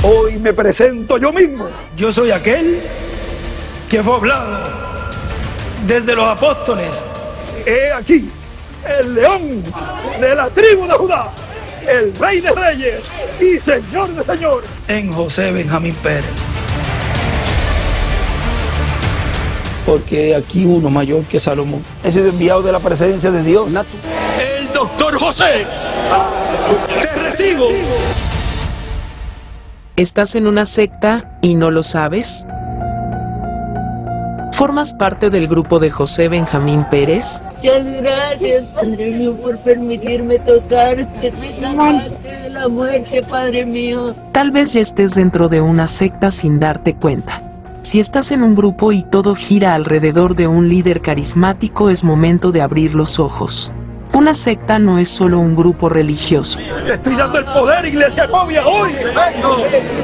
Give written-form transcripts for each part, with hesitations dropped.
Hoy me presento yo mismo. Yo soy aquel que fue hablado desde los apóstoles. He aquí el león de la tribu de Judá, el rey de reyes y señor de señores. En José Benjamín Pérez. Porque aquí uno mayor que Salomón. He sido enviado de la presencia de Dios. El doctor José, te recibo. ¿Estás en una secta y no lo sabes? ¿Formas parte del grupo de José Benjamín Pérez? Muchas gracias, Padre mío, por permitirme tocarte. Me salvaste de la muerte, Padre mío. Tal vez ya estés dentro de una secta sin darte cuenta. Si estás en un grupo y todo gira alrededor de un líder carismático, es momento de abrir los ojos. Una secta no es solo un grupo religioso. Te estoy dando el poder, iglesia novia, hoy.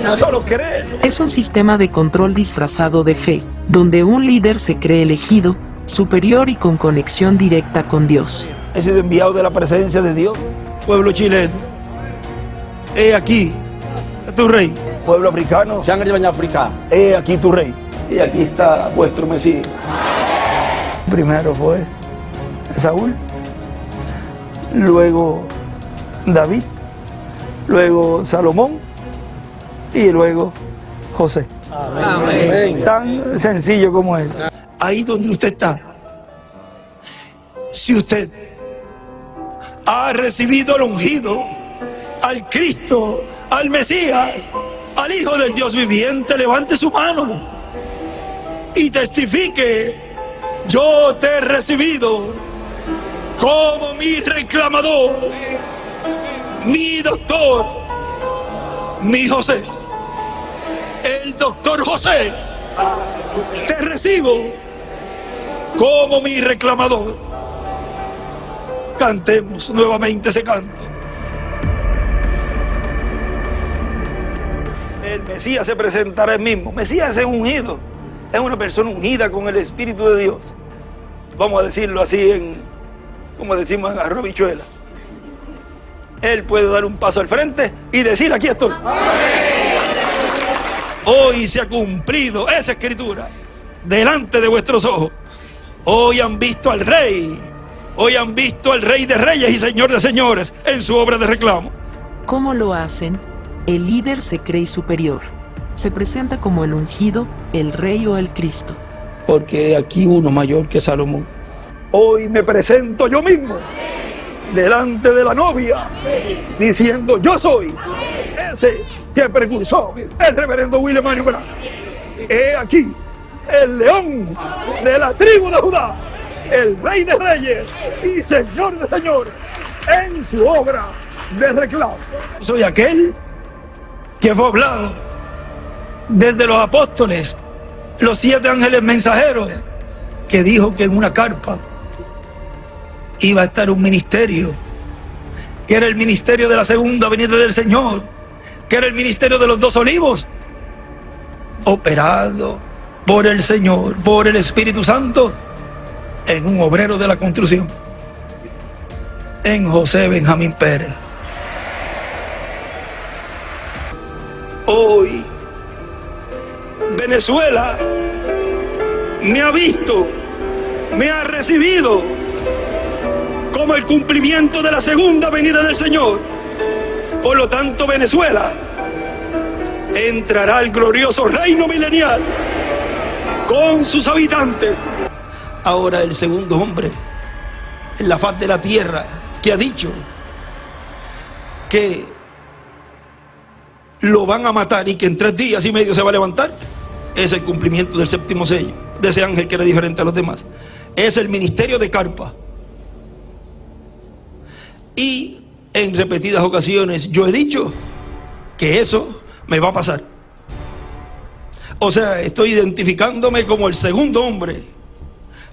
No solo creer. Es un sistema de control disfrazado de fe, donde un líder se cree elegido, superior y con conexión directa con Dios. He sido enviado de la presencia de Dios. Pueblo chileno, he aquí a tu rey. Pueblo africano, he aquí tu rey. Y aquí está vuestro Mesías. Primero fue Saúl, luego David, luego Salomón y luego José. Amén. Tan sencillo como eso. Ahí donde usted está, si usted ha recibido al ungido, al Cristo, al Mesías, al Hijo del Dios viviente, levante su mano y testifique: yo te he recibido como mi reclamador, mi doctor, mi José. El doctor José, te recibo como mi reclamador. Cantemos nuevamente ese canto. El Mesías se presentará él mismo. Mesías es ungido, es una persona ungida con el Espíritu de Dios. Vamos a decirlo así, como decimos en arroz bichuela. Él puede dar un paso al frente y decir: aquí estoy. Hoy se ha cumplido esa escritura delante de vuestros ojos. Hoy han visto al Rey. Hoy han visto al Rey de Reyes y Señor de Señores en su obra de reclamo. ¿Cómo lo hacen? El líder se cree superior. Se presenta como el ungido, el rey o el Cristo. Porque aquí uno mayor que Salomón. Hoy me presento yo mismo delante de la novia, diciendo: yo soy ese que precursó el reverendo William Marion Branham. He aquí el león de la tribu de Judá, el rey de reyes y señor de señores, en su obra de reclamo. Soy aquel que fue hablado desde los apóstoles, los 7 ángeles mensajeros, que dijo que en una carpa iba a estar un ministerio, que era el ministerio de la segunda venida del Señor, que era el ministerio de los 2 olivos, operado por el Señor, por el Espíritu Santo, en un obrero de la construcción, en José Benjamín Pérez. Hoy Venezuela me ha visto, me ha recibido como el cumplimiento de la segunda venida del Señor. Por lo tanto, Venezuela entrará al glorioso reino milenial con sus habitantes. Ahora el segundo hombre en la faz de la tierra que ha dicho que lo van a matar y que en 3 días y medio se va a levantar, es el cumplimiento del 7º sello de ese ángel que era diferente a los demás. Es el ministerio de carpa. Y en repetidas ocasiones yo he dicho que eso me va a pasar. O sea, estoy identificándome como el segundo hombre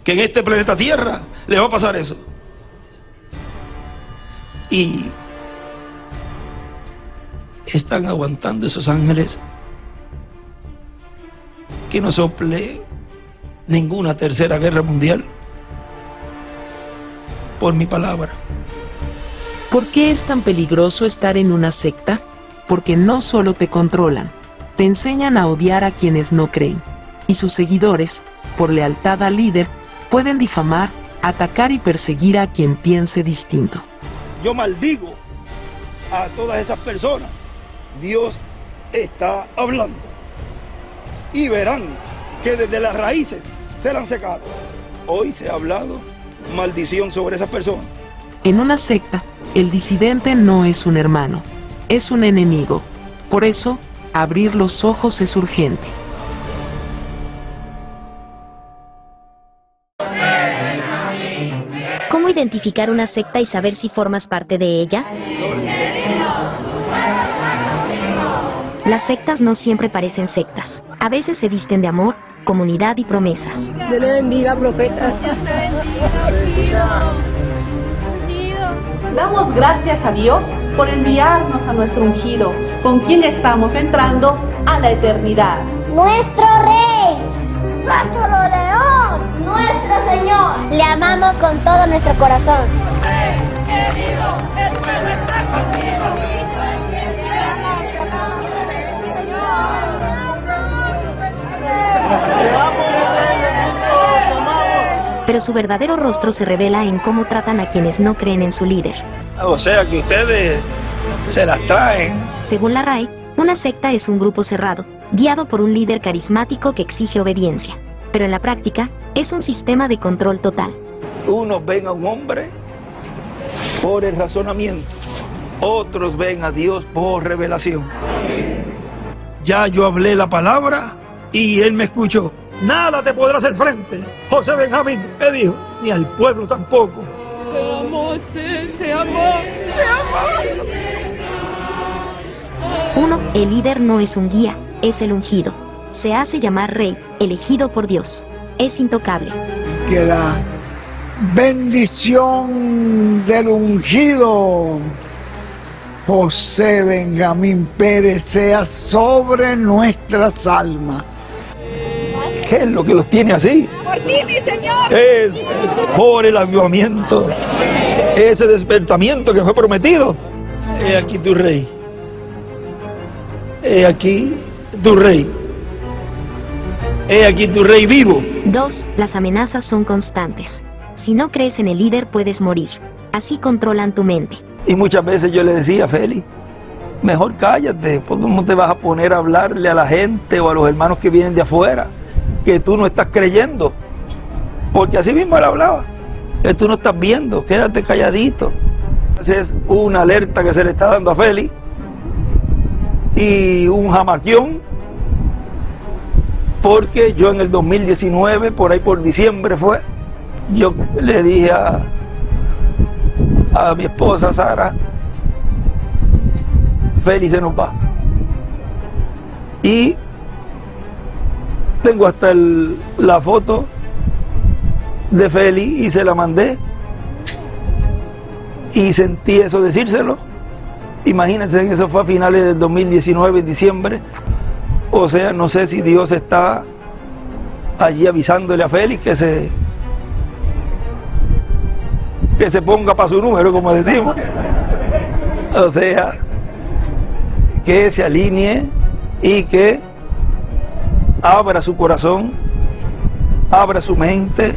que en este planeta Tierra le va a pasar eso. Y están aguantando esos ángeles que no sople ninguna tercera guerra mundial por mi palabra. ¿Por qué es tan peligroso estar en una secta? porque no solo te controlan, te enseñan a odiar a quienes no creen. Y sus seguidores, por lealtad al líder, pueden difamar, atacar y perseguir a quien piense distinto. Yo maldigo a todas esas personas. Dios está hablando. Y verán que desde las raíces serán secados. Hoy se ha hablado maldición sobre esas personas. En una secta, el disidente no es un hermano, es un enemigo. Por eso, abrir los ojos es urgente. ¿Cómo identificar una secta y saber si formas parte de ella? Las sectas no siempre parecen sectas. A veces se visten de amor, comunidad y promesas. Dios le bendiga, profeta. Damos gracias a Dios por enviarnos a nuestro ungido, con quien estamos entrando a la eternidad. Nuestro Rey, nuestro León, nuestro Señor. Le amamos con todo nuestro corazón. Querido, el pueblo está contigo. Pero su verdadero rostro se revela en cómo tratan a quienes no creen en su líder. O sea que ustedes se las traen. Según la RAE, una secta es un grupo cerrado, guiado por un líder carismático que exige obediencia. Pero en la práctica, es un sistema de control total. Unos ven a un hombre por el razonamiento, otros ven a Dios por revelación. Ya yo hablé la palabra y él me escuchó. Nada te podrá hacer frente. José Benjamín me dijo, ni al pueblo tampoco. Te amo, sí, te amo, te amo. 1. El líder no es un guía, es el ungido. Se hace llamar rey, elegido por Dios. Es intocable. Que la bendición del ungido José Benjamín Pérez sea sobre nuestras almas. ¿Qué es lo que los tiene así? Por ti, mi Señor. Es por el avivamiento, ese despertamiento que fue prometido. He aquí tu rey. He aquí tu rey. He aquí tu rey vivo. 2. Las amenazas son constantes. Si no crees en el líder, puedes morir. Así controlan tu mente. Y muchas veces yo le decía a Félix, mejor cállate, porque ¿cómo te vas a poner a hablarle a la gente o a los hermanos que vienen de afuera que tú no estás creyendo? Porque así mismo él hablaba, que tú no estás viendo, quédate calladito. Esa es una alerta que se le está dando a Félix y un jamaquión, porque yo en el 2019, por ahí por diciembre fue, yo le dije a mi esposa Sara, Félix se nos va. Y tengo hasta la foto de Félix y se la mandé. Y sentí eso decírselo. Imagínense, eso fue a finales del 2019, en diciembre. O sea, no sé si Dios está allí avisándole a Félix que se ponga para su número, como decimos. O sea, que se alinee y que abra su corazón, abra su mente,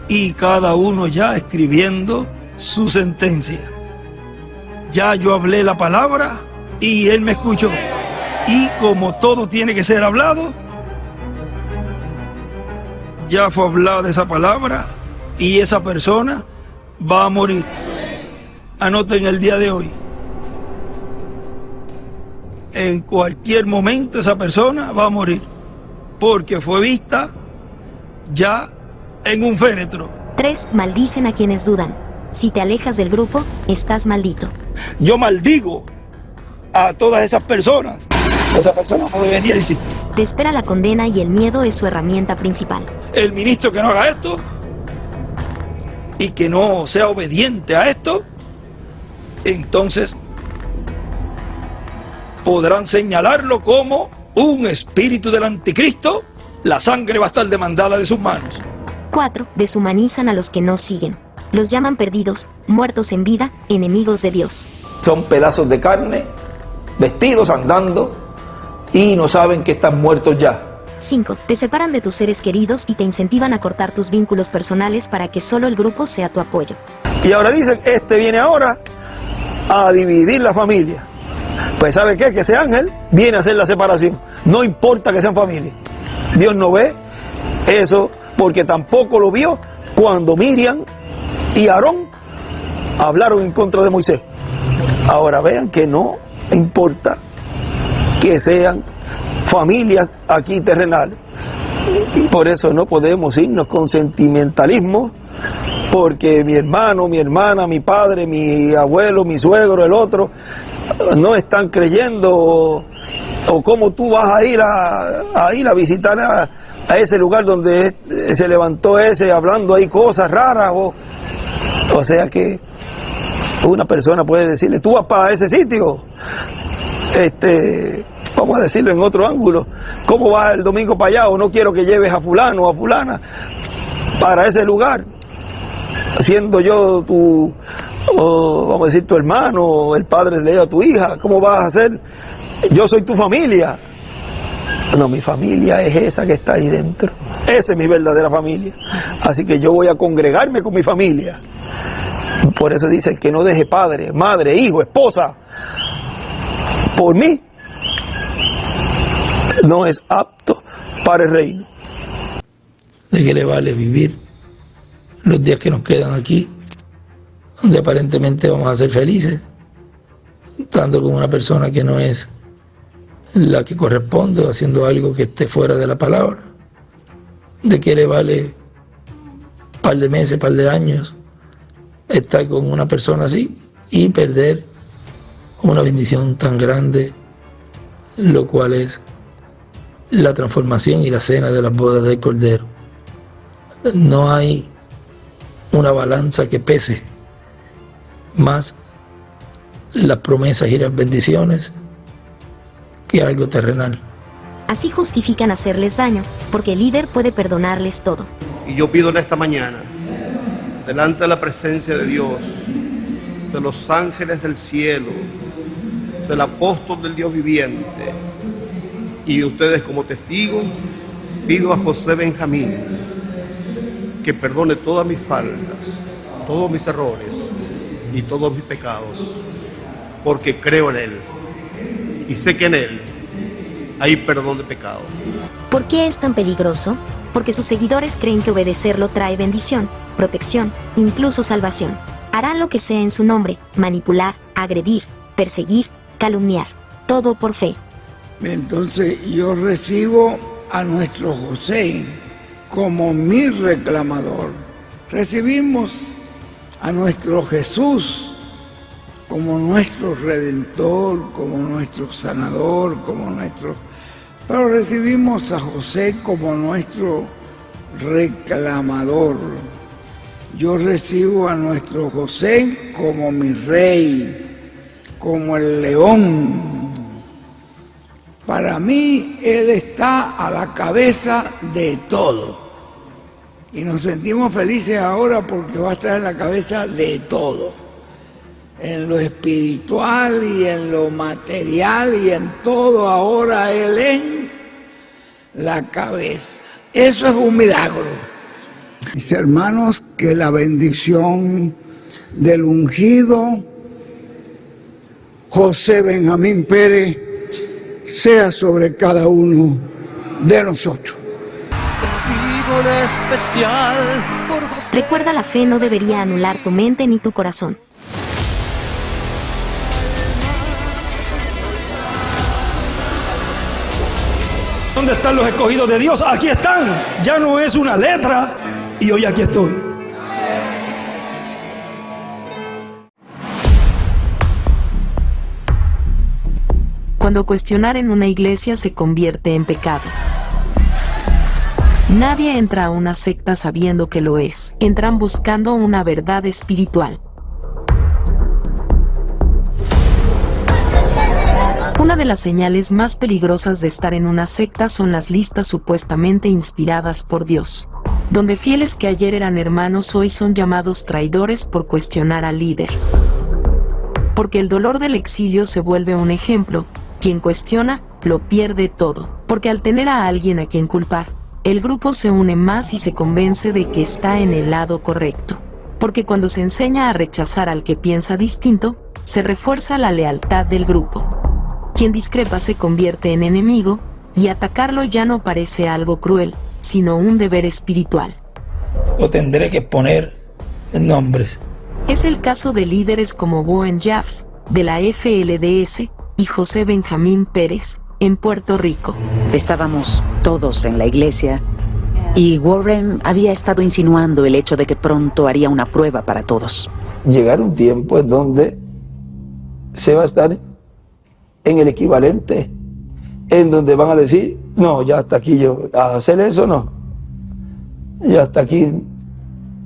y cada uno ya escribiendo su sentencia. Ya yo hablé la palabra y él me escuchó. Y como todo tiene que ser hablado, ya fue hablada esa palabra y esa persona va a morir. Anoten el día de hoy. En cualquier momento esa persona va a morir, porque fue vista ya en un féretro. 3. Maldicen a quienes dudan. Si te alejas del grupo, estás maldito. Yo maldigo a todas esas personas. Esa persona no debería existir. Te espera la condena y el miedo es su herramienta principal. El ministro que no haga esto y que no sea obediente a esto, entonces podrán señalarlo como un espíritu del anticristo. La sangre va a estar demandada de sus manos. 4. Deshumanizan a los que no siguen. Los llaman perdidos, muertos en vida, enemigos de Dios. son pedazos de carne, vestidos, andando, y no saben que están muertos ya. 5. Te separan de tus seres queridos y te incentivan a cortar tus vínculos personales para que solo el grupo sea tu apoyo. Y ahora dicen, este viene ahora a dividir la familia. Pues ¿sabe qué? Que ese ángel viene a hacer la separación. No importa que sean familia. Dios no ve eso, porque tampoco lo vio cuando Miriam y Aarón hablaron en contra de Moisés. Ahora vean que no importa que sean familias aquí terrenales. Por eso no podemos irnos con sentimentalismo, porque mi hermano, mi hermana, mi padre, mi abuelo, mi suegro, el otro, no están creyendo, o cómo tú vas a ir a visitar a ese lugar donde se levantó ese hablando ahí cosas raras, o sea que una persona puede decirle, tú vas para ese sitio, vamos a decirlo en otro ángulo, ¿cómo vas el domingo para allá? O no quiero que lleves a fulano o a fulana para ese lugar, siendo yo tu, vamos a decir, tu hermano, o el padre de ella, tu hija, ¿cómo vas a hacer? Yo soy tu familia. No, mi familia es esa que está ahí dentro. Esa es mi verdadera familia. Así que yo voy a congregarme con mi familia. Por eso dicen que no deje padre, madre, hijo, esposa. Por mí, no es apto para el reino. ¿De qué le vale vivir los días que nos quedan aquí, donde aparentemente vamos a ser felices, estando con una persona que no es la que corresponde, haciendo algo que esté fuera de la palabra? ¿De qué le vale par de meses, par de años estar con una persona así y perder una bendición tan grande, lo cual es la transformación y la cena de las bodas del Cordero? No hay una balanza que pese más las promesas y las bendiciones que algo terrenal. Así justifican hacerles daño, porque el líder puede perdonarles todo. Y yo pido en esta mañana, delante de la presencia de Dios, de los ángeles del cielo, del apóstol del Dios viviente, y de ustedes como testigos, pido a José Benjamín que perdone todas mis faltas, todos mis errores y todos mis pecados, porque creo en Él y sé que en Él hay perdón de pecado. ¿Por qué es tan peligroso? Porque sus seguidores creen que obedecerlo trae bendición, protección, incluso salvación. Harán lo que sea en su nombre: manipular, agredir, perseguir, calumniar, todo por fe. Entonces yo recibo a nuestro José como mi reclamador. Recibimos a nuestro Jesús como nuestro Redentor, como nuestro Sanador, como nuestro... Pero recibimos a José como nuestro reclamador. Yo recibo a nuestro José como mi rey, como el león. Para mí, Él está a la cabeza de todo. Y nos sentimos felices ahora porque va a estar en la cabeza de todo. En lo espiritual y en lo material y en todo, ahora Él es la cabeza. Eso es un milagro. Mis hermanos, que la bendición del ungido José Benjamín Pérez sea sobre cada uno de nosotros. Recuerda, la fe no debería anular tu mente ni tu corazón. ¿Dónde están los escogidos de Dios? Aquí están. Ya no es una letra y hoy aquí estoy. Cuando cuestionar en una iglesia se convierte en pecado. Nadie entra a una secta sabiendo que lo es. Entran buscando una verdad espiritual. Una de las señales más peligrosas de estar en una secta son las listas supuestamente inspiradas por Dios, donde fieles que ayer eran hermanos hoy son llamados traidores por cuestionar al líder. porque el dolor del exilio se vuelve un ejemplo. Quien cuestiona, lo pierde todo, porque al tener a alguien a quien culpar, el grupo se une más y se convence de que está en el lado correcto. Porque cuando se enseña a rechazar al que piensa distinto, se refuerza la lealtad del grupo. Quien discrepa se convierte en enemigo, y atacarlo ya no parece algo cruel, sino un deber espiritual. O tendré que poner nombres. Es el caso de líderes como Bowen Jafs, de la FLDS, y José Benjamín Pérez, en Puerto Rico. Estábamos todos en la iglesia y Warren había estado insinuando el hecho de que pronto haría una prueba para todos. Llegará un tiempo en donde se va a estar en el equivalente, en donde van a decir, no, ya hasta aquí yo, a hacer eso no, ya hasta aquí,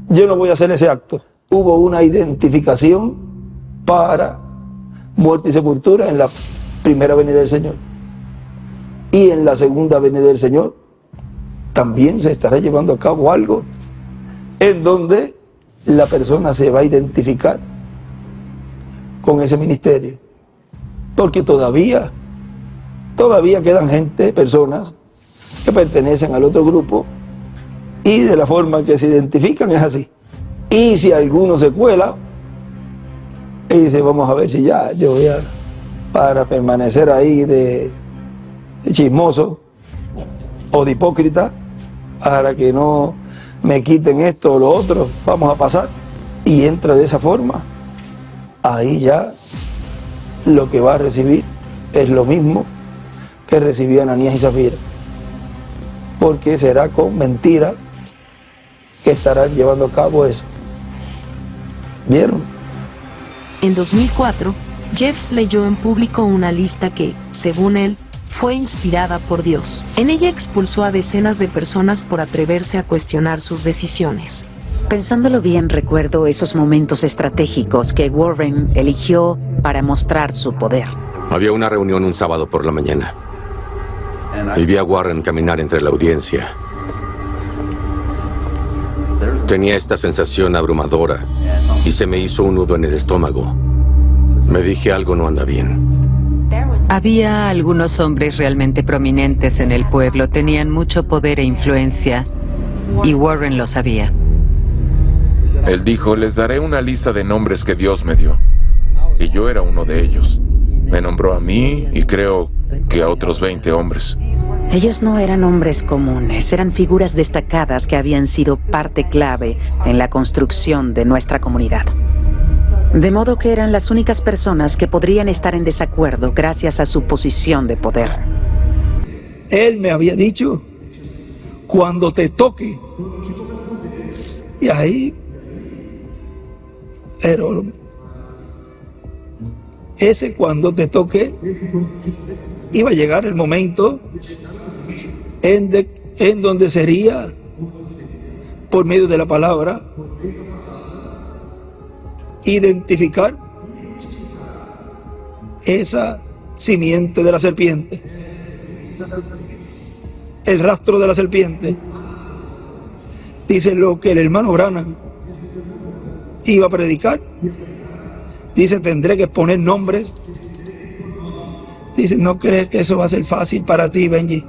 yo no voy a hacer ese acto. Hubo una identificación para muerte y sepultura en la primera venida del Señor. Y en la segunda venida del Señor también se estará llevando a cabo algo en donde la persona se va a identificar con ese ministerio. Porque todavía quedan personas que pertenecen al otro grupo y de la forma que se identifican es así. Y si alguno se cuela y dice, vamos a ver si ya yo voy a, para permanecer ahí de chismoso o de hipócrita, para que no me quiten esto o lo otro, vamos a pasar, y entra de esa forma, ahí ya lo que va a recibir es lo mismo que recibían Ananías y Zafira, porque será con mentira que estarán llevando a cabo eso. ¿Vieron? En 2004, Jeffs leyó en público una lista que, según él, fue inspirada por Dios. En ella expulsó a decenas de personas por atreverse a cuestionar sus decisiones. Pensándolo bien, recuerdo esos momentos estratégicos que Warren eligió para mostrar su poder. Había una reunión un sábado por la mañana y vi a Warren caminar entre la audiencia. Tenía esta sensación abrumadora y se me hizo un nudo en el estómago. Me dije, algo no anda bien. Había algunos hombres realmente prominentes en el pueblo, tenían mucho poder e influencia, y Warren lo sabía. Él dijo, les daré una lista de nombres que Dios me dio, y yo era uno de ellos. Me nombró a mí y creo que a otros 20 hombres. Ellos no eran hombres comunes, eran figuras destacadas que habían sido parte clave en la construcción de nuestra comunidad. De modo que eran las únicas personas que podrían estar en desacuerdo gracias a su posición de poder. Él me había dicho, cuando te toque, y ahí, pero ese cuando te toque, iba a llegar el momento en donde sería, por medio de la palabra, identificar esa simiente de la serpiente, el rastro de la serpiente. Dice lo que el hermano Branham iba a predicar. Dice, tendré que poner nombres. Dice, ¿no crees que eso va a ser fácil para ti, Benji?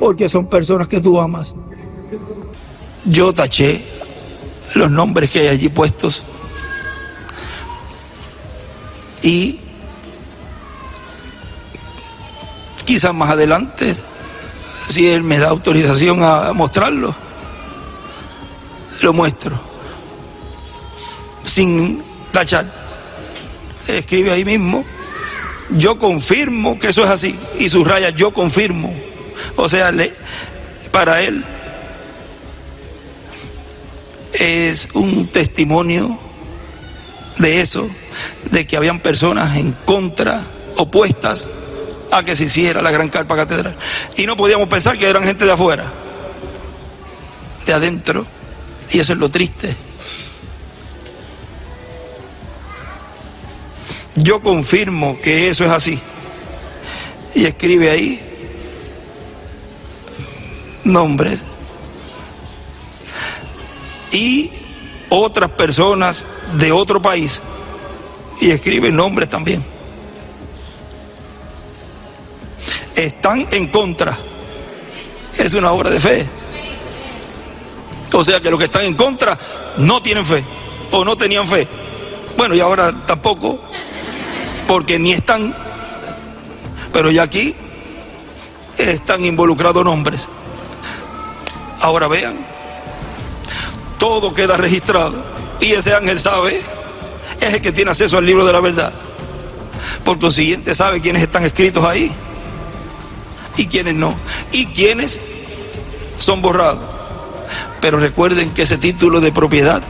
Porque son personas que tú amas. Yo taché los nombres que hay allí puestos y quizás más adelante, si él me da autorización a mostrarlo, lo muestro sin tachar. Escribe ahí mismo, yo confirmo que eso es así, y subraya, yo confirmo. O sea, para él es un testimonio de eso, de que habían personas en contra, opuestas a que se hiciera la gran carpa catedral. Y no podíamos pensar que eran gente de afuera, de adentro, y eso es lo triste. Yo confirmo que eso es así. Y escribe ahí nombres. Y otras personas de otro país y escriben nombres también. Están en contra. Es una obra de fe. O sea que los que están en contra no tienen fe o no tenían fe. Bueno, y ahora tampoco, porque ni están. Pero ya aquí están involucrados nombres. Ahora vean, todo queda registrado y ese ángel sabe, es el que tiene acceso al libro de la verdad. Por consiguiente sabe quiénes están escritos ahí y quiénes no, y quiénes son borrados. Pero recuerden que ese título de propiedad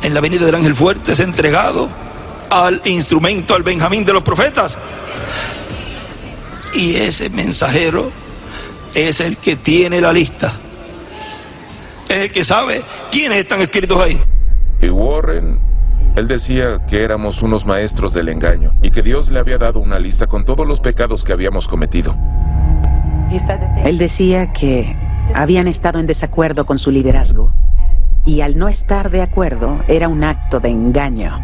en la venida del ángel fuerte es entregado al instrumento, al Benjamín de los profetas. Y ese mensajero es el que tiene la lista. Es el que sabe quiénes están escritos ahí. Y Warren, él decía que éramos unos maestros del engaño y que Dios le había dado una lista con todos los pecados que habíamos cometido. Él decía que habían estado en desacuerdo con su liderazgo y al no estar de acuerdo era un acto de engaño.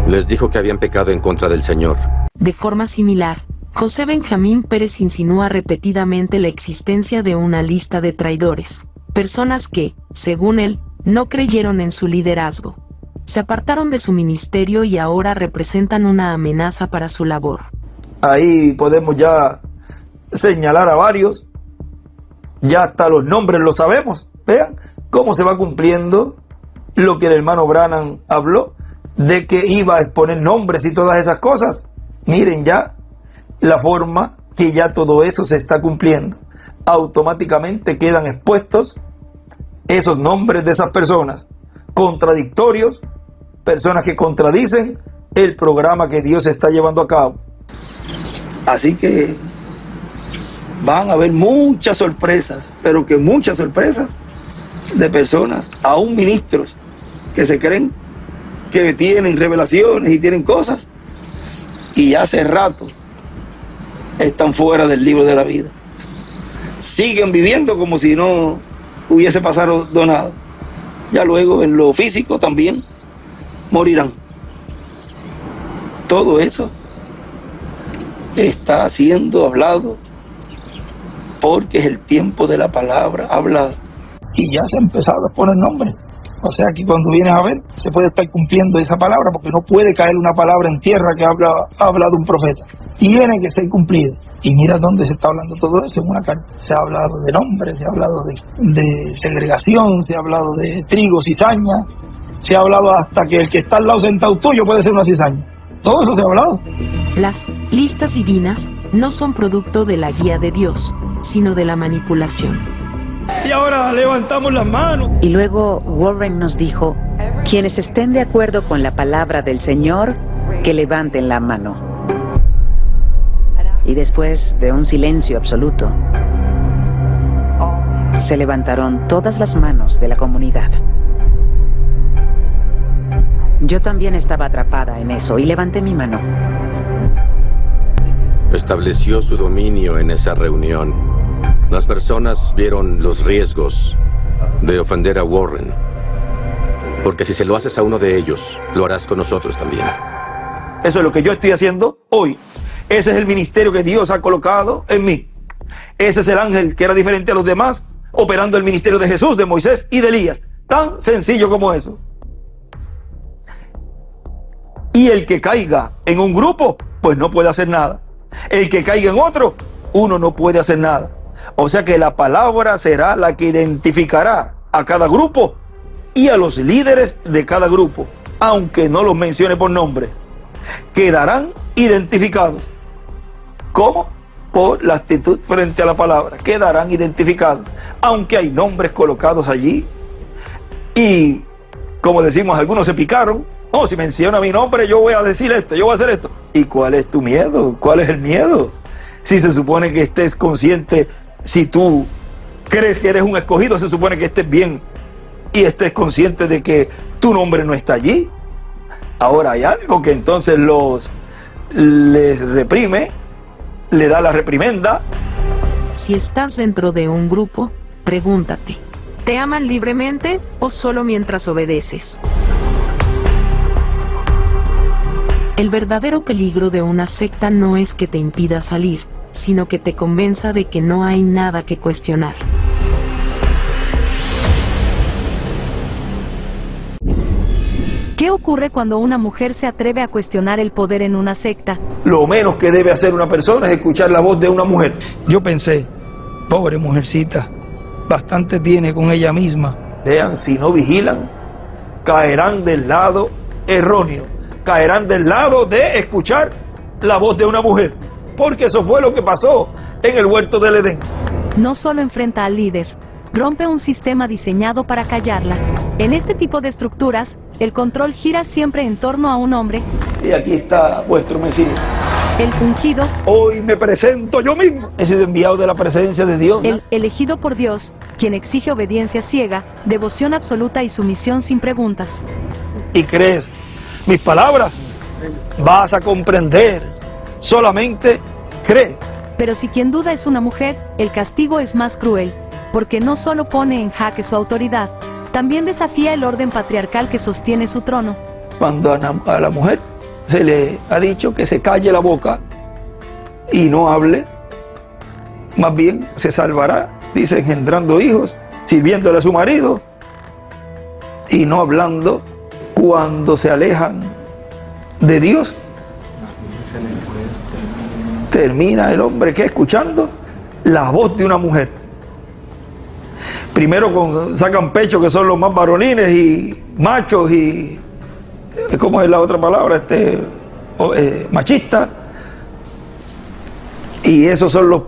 Les dijo que habían pecado en contra del Señor. De forma similar, José Benjamín Pérez insinúa repetidamente la existencia de una lista de traidores, personas que, según él, no creyeron en su liderazgo. Se apartaron de su ministerio y ahora representan una amenaza para su labor. Ahí podemos ya señalar a varios, ya hasta los nombres los sabemos. Vean cómo se va cumpliendo lo que el hermano Branham habló, de que iba a exponer nombres y todas esas cosas. Miren ya la forma que ya todo eso se está cumpliendo. Automáticamente quedan expuestos esos nombres de esas personas contradictorios, personas que contradicen el programa que Dios está llevando a cabo. Así que van a haber muchas sorpresas, pero que muchas sorpresas de personas, aún ministros, que se creen que tienen revelaciones y tienen cosas, y hace rato están fuera del libro de la vida. Siguen viviendo como si no hubiese pasado nada. Ya luego en lo físico también morirán. Todo eso está siendo hablado porque es el tiempo de la palabra hablada. Y ya se ha empezado a poner nombres. O sea que cuando vienes a ver, se puede estar cumpliendo esa palabra, porque no puede caer una palabra en tierra que ha hablado un profeta. Tiene que ser cumplida. Y mira dónde se está hablando todo eso, en una carta. Se ha hablado de nombres, se ha hablado de segregación, se ha hablado de trigo, cizaña, se ha hablado hasta que el que está al lado sentado tuyo puede ser una cizaña. Todo eso se ha hablado. Las listas divinas no son producto de la guía de Dios, sino de la manipulación. Y ahora levantamos las manos. Y luego Warren nos dijo, quienes estén de acuerdo con la palabra del Señor, que levanten la mano. Y después de un silencio absoluto, se levantaron todas las manos de la comunidad. Yo también estaba atrapada en eso y levanté mi mano. Estableció su dominio en esa reunión. Las personas vieron los riesgos de ofender a Warren. Porque si se lo haces a uno de ellos, lo harás con nosotros también. Eso es lo que yo estoy haciendo hoy. Ese es el ministerio que Dios ha colocado en mí. Ese es el ángel que era diferente a los demás, operando el ministerio de Jesús, de Moisés y de Elías. Tan sencillo como eso. Y el que caiga en un grupo, pues no puede hacer nada. El que caiga en otro, uno no puede hacer nada. O sea que la palabra será la que identificará a cada grupo y a los líderes de cada grupo, aunque no los mencione por nombre. Quedarán identificados. ¿Cómo? Por la actitud frente a la palabra. Quedarán identificados, aunque hay nombres colocados allí. Y, como decimos, algunos se picaron. Oh, si menciona mi nombre, yo voy a decir esto, yo voy a hacer esto. ¿Y cuál es tu miedo? ¿Cuál es el miedo? Si se supone que estés consciente, si tú crees que eres un escogido, se supone que estés bien y estés consciente de que tu nombre no está allí. Ahora hay algo que entonces les reprime, le da la reprimenda. Si estás dentro de un grupo, pregúntate, ¿te aman libremente o solo mientras obedeces? El verdadero peligro de una secta no es que te impida salir, sino que te convenza de que no hay nada que cuestionar. ¿Qué ocurre cuando una mujer se atreve a cuestionar el poder en una secta? Lo menos que debe hacer una persona es escuchar la voz de una mujer. Yo pensé, pobre mujercita, bastante tiene con ella misma. Vean, si no vigilan, caerán del lado erróneo, caerán del lado de escuchar la voz de una mujer, porque eso fue lo que pasó en el huerto del Edén. No solo enfrenta al líder, rompe un sistema diseñado para callarla. En este tipo de estructuras, el control gira siempre en torno a un hombre. Y aquí está vuestro Mesías. El ungido. Hoy me presento yo mismo. He sido enviado de la presencia de Dios. El elegido por Dios, quien exige obediencia ciega, devoción absoluta y sumisión sin preguntas. Y crees mis palabras, vas a comprender. Solamente cree. Pero si quien duda es una mujer, el castigo es más cruel, porque no solo pone en jaque su autoridad, también desafía el orden patriarcal que sostiene su trono. Cuando a la mujer se le ha dicho que se calle la boca y no hable, más bien se salvará, dice, engendrando hijos, sirviéndole a su marido y no hablando cuando se alejan de Dios. Termina el hombre que escuchando la voz de una mujer. Primero sacan pecho, que son los más varonines y machos y, ¿cómo es la otra palabra? Machistas. Y esos son los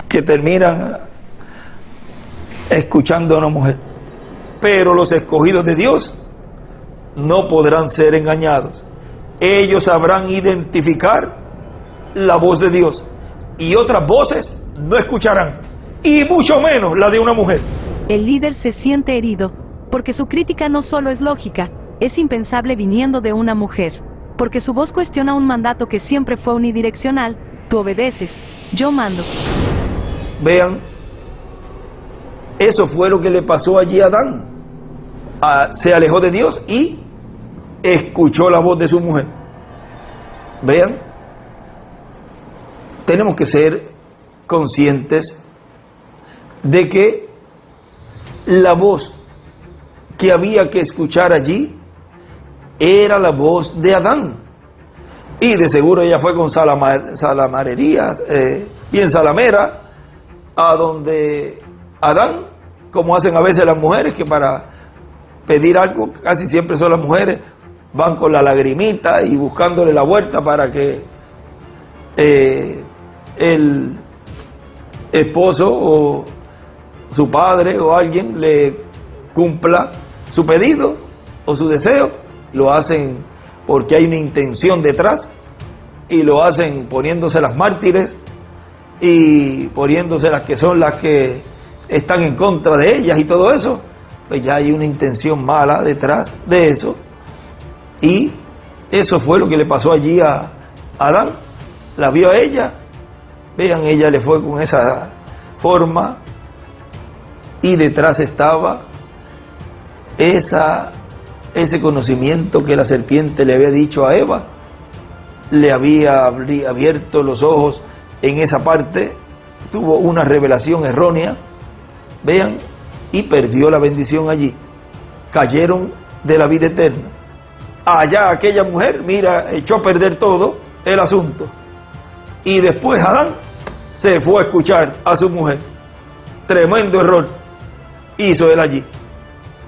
que terminan escuchando a una mujer. Pero los escogidos de Dios no podrán ser engañados. Ellos sabrán identificar la voz de Dios y otras voces no escucharán, y mucho menos la de una mujer. El líder se siente herido, porque su crítica no solo es lógica, es impensable viniendo de una mujer, porque su voz cuestiona un mandato que siempre fue unidireccional: tú obedeces, yo mando. Vean, eso fue lo que le pasó allí a Adán. Se alejó de Dios y escuchó la voz de su mujer. Vean, tenemos que ser conscientes de que la voz que había que escuchar allí era la voz de Adán. Y de seguro ella fue con salamarerías, bien salamera, a donde Adán, como hacen a veces las mujeres, que para pedir algo, casi siempre son las mujeres, van con la lagrimita y buscándole la vuelta para que el esposo o su padre o alguien le cumpla su pedido o su deseo. Lo hacen porque hay una intención detrás, y lo hacen poniéndose las mártires y poniéndose las que son las que están en contra de ellas y todo eso. Pues ya hay una intención mala detrás de eso, y eso fue lo que le pasó allí a Adán. La vio a ella, vean, ella le fue con esa forma, y detrás estaba ese conocimiento que la serpiente le había dicho a Eva. Le había abierto los ojos en esa parte, tuvo una revelación errónea, vean, y perdió la bendición allí. Cayeron de la vida eterna. Allá aquella mujer, mira, echó a perder todo el asunto. Y después Adán se fue a escuchar a su mujer. Tremendo error hizo él allí.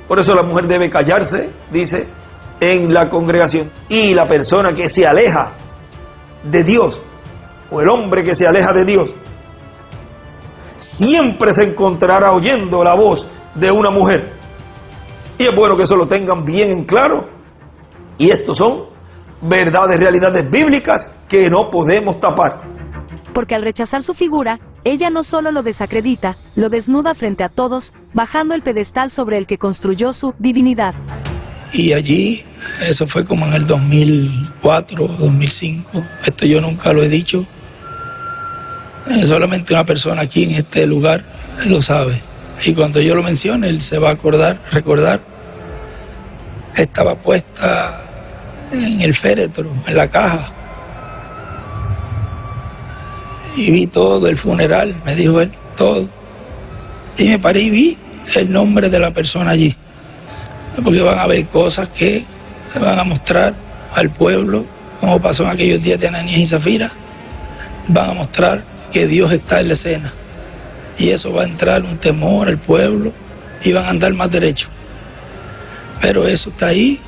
Por eso la mujer debe callarse, dice, en la congregación. Y la persona que se aleja de Dios, o el hombre que se aleja de Dios, siempre se encontrará oyendo la voz de una mujer. Y es bueno que eso lo tengan bien en claro. Y estos son verdades, realidades bíblicas que no podemos tapar. Porque al rechazar su figura, ella no solo lo desacredita, lo desnuda frente a todos, bajando el pedestal sobre el que construyó su divinidad. Y allí, eso fue como en el 2004, 2005, esto yo nunca lo he dicho, solamente una persona aquí en este lugar lo sabe. Y cuando yo lo mencione, él se va a recordar, estaba puesta en el féretro, en la caja. Y vi todo el funeral, me dijo él, todo. Y me paré y vi el nombre de la persona allí. Porque van a ver cosas que van a mostrar al pueblo, como pasó en aquellos días de Ananías y Zafira. Van a mostrar que Dios está en la escena. Y eso va a entrar un temor al pueblo y van a andar más derecho. Pero eso está ahí,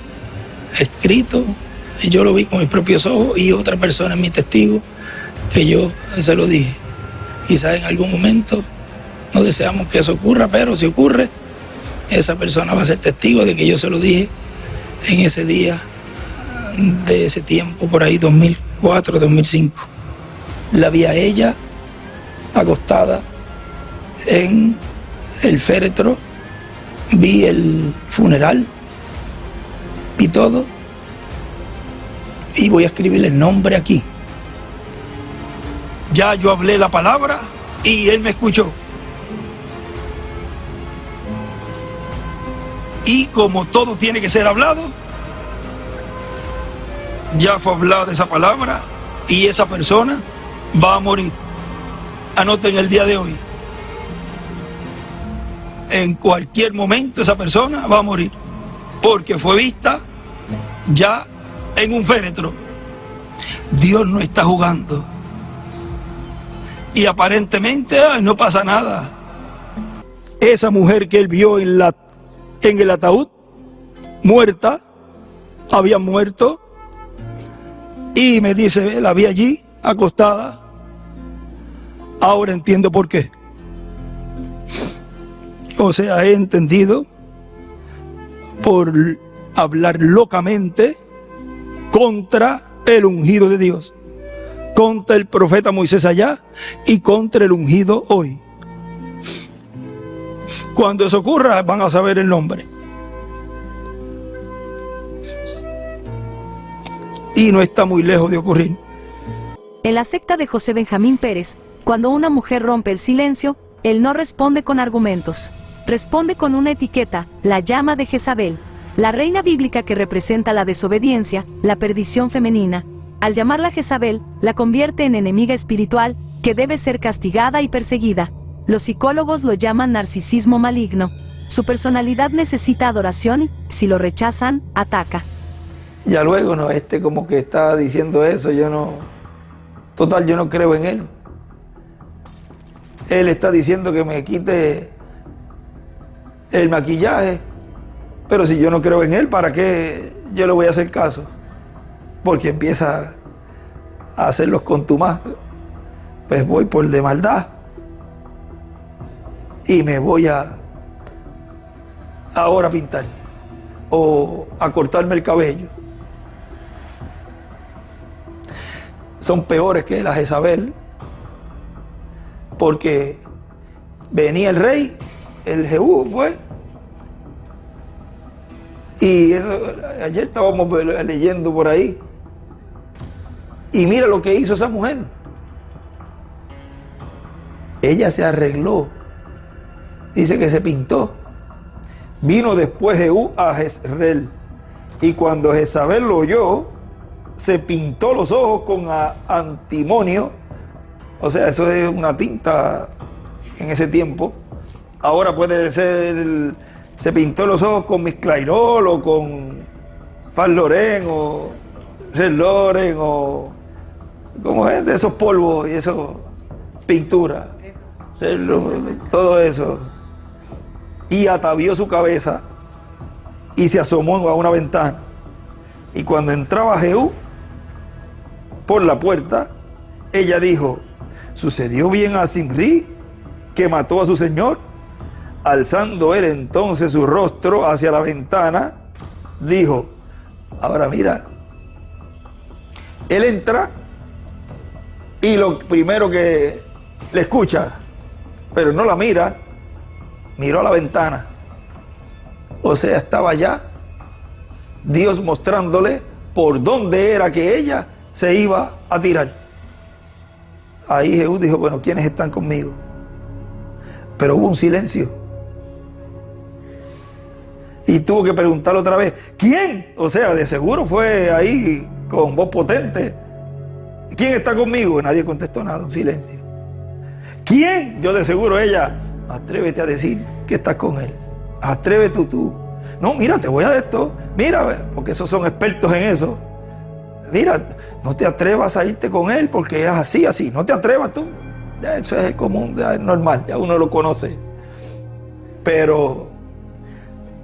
escrito, y yo lo vi con mis propios ojos y otra persona es mi testigo que yo se lo dije. Quizás en algún momento no deseamos que eso ocurra, pero si ocurre, esa persona va a ser testigo de que yo se lo dije en ese día de ese tiempo, por ahí 2004, 2005. La vi a ella acostada en el féretro, vi el funeral, vi todo, y voy a escribirle el nombre aquí. Ya yo hablé la palabra y él me escuchó. Y como todo tiene que ser hablado, ya fue hablada esa palabra y esa persona va a morir. Anoten el día de hoy. En cualquier momento esa persona va a morir, porque fue vista ya en un féretro. Dios no está jugando. Y aparentemente no pasa nada. Esa mujer que él vio en el ataúd, muerta, había muerto, y me dice, la vi allí, acostada. Ahora entiendo por qué. O sea, he entendido por hablar locamente contra el ungido de Dios, contra el profeta Moisés allá y contra el ungido hoy. Cuando eso ocurra, van a saber el nombre. Y no está muy lejos de ocurrir. En la secta de José Benjamín Pérez, cuando una mujer rompe el silencio, él no responde con argumentos. Responde con una etiqueta, la llama de Jezabel, la reina bíblica que representa la desobediencia, la perdición femenina. Al llamarla Jezabel, la convierte en enemiga espiritual que debe ser castigada y perseguida. Los psicólogos lo llaman narcisismo maligno. Su personalidad necesita adoración y, si lo rechazan, ataca. Ya luego, no, como que está diciendo eso, yo no creo en él. Él está diciendo que me quite el maquillaje, pero si yo no creo en él, ¿para qué yo le voy a hacer caso? Porque empieza a hacerlos contumaz. Pues voy por de maldad y me voy ahora a pintar o a cortarme el cabello. Son peores que la Jezabel, porque venía el rey, el Jehú fue, y eso, ayer estábamos leyendo por ahí, y mira lo que hizo esa mujer. Ella se arregló, dice que se pintó. Vino después Jehú a Jezreel, y cuando Jezabel lo oyó, se pintó los ojos con antimonio. O sea, eso es una tinta en ese tiempo. Ahora puede ser, se pintó los ojos con Miss Clairol o con Fan Loren o Red Loren o como es de esos polvos y eso, pintura, todo eso. Y atavió su cabeza y se asomó a una ventana. Y cuando entraba Jehú por la puerta, ella dijo: ¿sucedió bien a Zimri, que mató a su señor? Alzando él entonces su rostro hacia la ventana, dijo, ahora mira, él entra y lo primero que le escucha, pero no la mira, miró a la ventana. O sea, estaba allá Dios mostrándole por dónde era que ella se iba a tirar. Ahí Jehú dijo, bueno, ¿quiénes están conmigo? Pero hubo un silencio. Y Y tuvo que preguntarle otra vez, ¿quién? O sea, de seguro fue ahí con voz potente. ¿Quién está conmigo? Nadie contestó nada, un silencio. ¿Quién? Yo de seguro ella, atrévete a decir que estás con él. Atrévete tú. No, mira, te voy a esto. Mira, porque esos son expertos en eso. Mira, no te atrevas a irte con él porque es así, así. No te atrevas tú. Ya, eso es común, ya es normal, ya uno lo conoce. Pero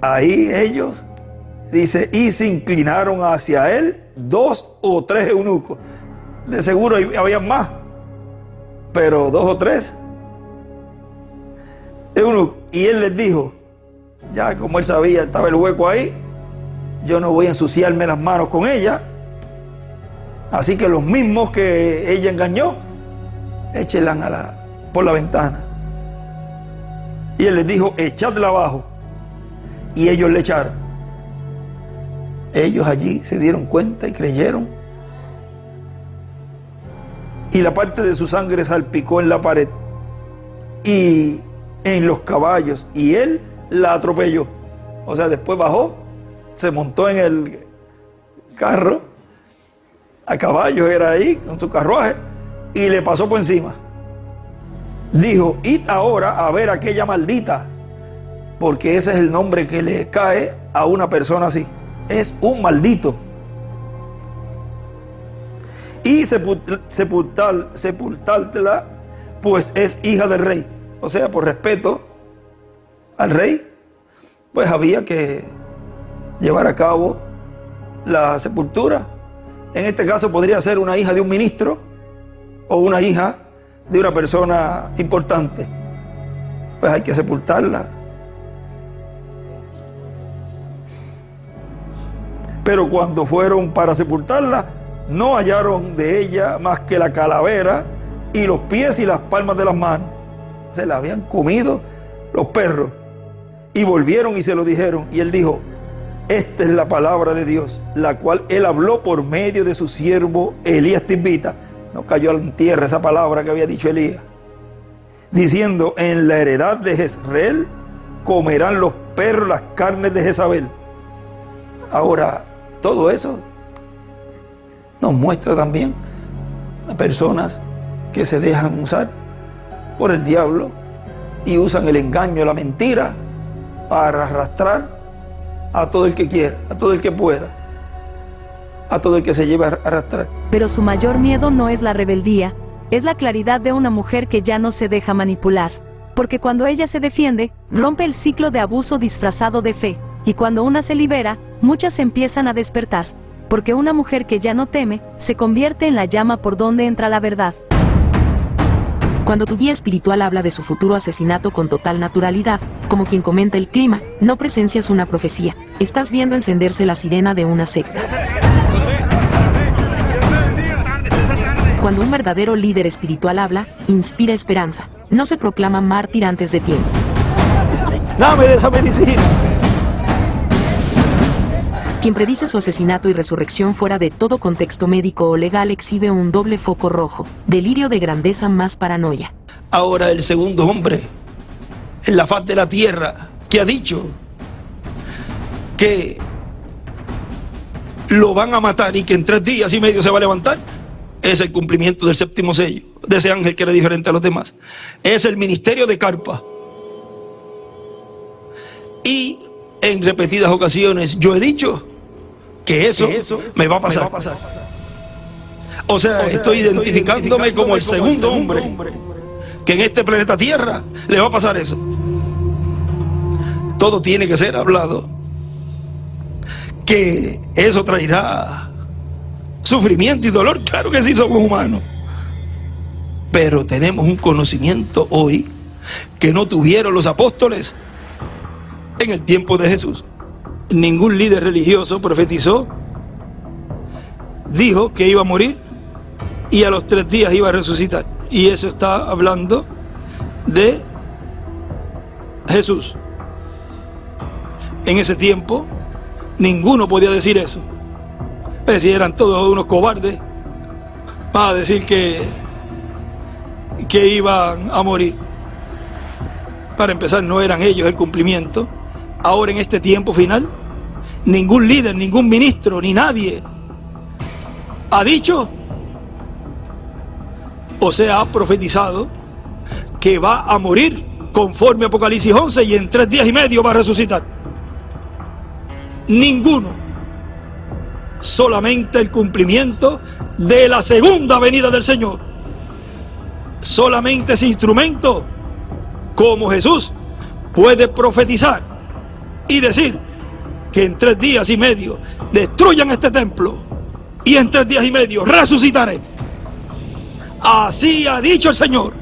ahí ellos, dice, y se inclinaron hacia él 2 o 3 eunucos. De seguro había más, pero 2 o 3 eunucos. Y él les dijo, ya como él sabía, estaba el hueco ahí, yo no voy a ensuciarme las manos con ella, así que los mismos que ella engañó, échenla por la ventana. Y él les dijo, echadla abajo. Y ellos le echaron. Ellos allí se dieron cuenta y creyeron. Y la parte de su sangre salpicó en la pared y en los caballos, y él la atropelló. O sea, después bajó, se montó en el carro, a caballo era ahí, con su carruaje, y le pasó por encima. Dijo, id ahora a ver a aquella maldita, porque ese es el nombre que le cae a una persona así. Es un maldito. Y sepultártela, pues es hija del rey. O sea, por respeto al rey, pues había que llevar a cabo la sepultura. En este caso podría ser una hija de un ministro o una hija de una persona importante. Pues hay que sepultarla. Pero cuando fueron para sepultarla, no hallaron de ella más que la calavera y los pies y las palmas de las manos. Se la habían comido los perros. Y volvieron y se lo dijeron. Y él dijo, esta es la palabra de Dios, la cual él habló por medio de su siervo Elías Tisbita. No cayó en tierra esa palabra que había dicho Elías. Diciendo, en la heredad de Jezreel comerán los perros las carnes de Jezabel. Ahora, todo eso nos muestra también a personas que se dejan usar por el diablo y usan el engaño, la mentira para arrastrar a todo el que quiera, a todo el que pueda, a todo el que se lleve a arrastrar. Pero su mayor miedo no es la rebeldía, es la claridad de una mujer que ya no se deja manipular. Porque cuando ella se defiende, rompe el ciclo de abuso disfrazado de fe, y cuando una se libera, muchas empiezan a despertar. Porque una mujer que ya no teme, se convierte en la llama por donde entra la verdad. Cuando tu guía espiritual habla de su futuro asesinato con total naturalidad, como quien comenta el clima, no presencias una profecía, estás viendo encenderse la sirena de una secta. Cuando un verdadero líder espiritual habla, inspira esperanza, no se proclama mártir antes de tiempo. ¡Dame de esa medicina! Quien predice su asesinato y resurrección fuera de todo contexto médico o legal exhibe un doble foco rojo, delirio de grandeza más paranoia. Ahora el segundo hombre en la faz de la tierra que ha dicho que lo van a matar y que en 3 días y medio se va a levantar, es el cumplimiento del 7º sello de ese ángel que era diferente a los demás. Es el ministerio de Carpa. Y en repetidas ocasiones yo he dicho que eso me va a pasar. O sea, estoy identificándome como el segundo hombre que en este planeta Tierra le va a pasar eso. Todo tiene que ser hablado. Que eso traerá sufrimiento y dolor, claro que sí, somos humanos. Pero tenemos un conocimiento hoy que no tuvieron los apóstoles en el tiempo de Jesús. Ningún líder religioso profetizó, dijo que iba a morir y a los 3 días iba a resucitar. Y eso está hablando de Jesús. En ese tiempo, ninguno podía decir eso. Pero si eran todos unos cobardes, van a decir que iban a morir. Para empezar, no eran ellos el cumplimiento, Ahora en este tiempo final, ningún líder, ningún ministro, ni nadie ha dicho o sea ha profetizado que va a morir conforme a Apocalipsis 11 y en 3 días y medio va a resucitar. Ninguno. Solamente el cumplimiento de la segunda venida del Señor. Solamente ese instrumento, como Jesús, puede profetizar y decir que en 3 días y medio destruyan este templo y en 3 días y medio resucitaré. Así ha dicho el Señor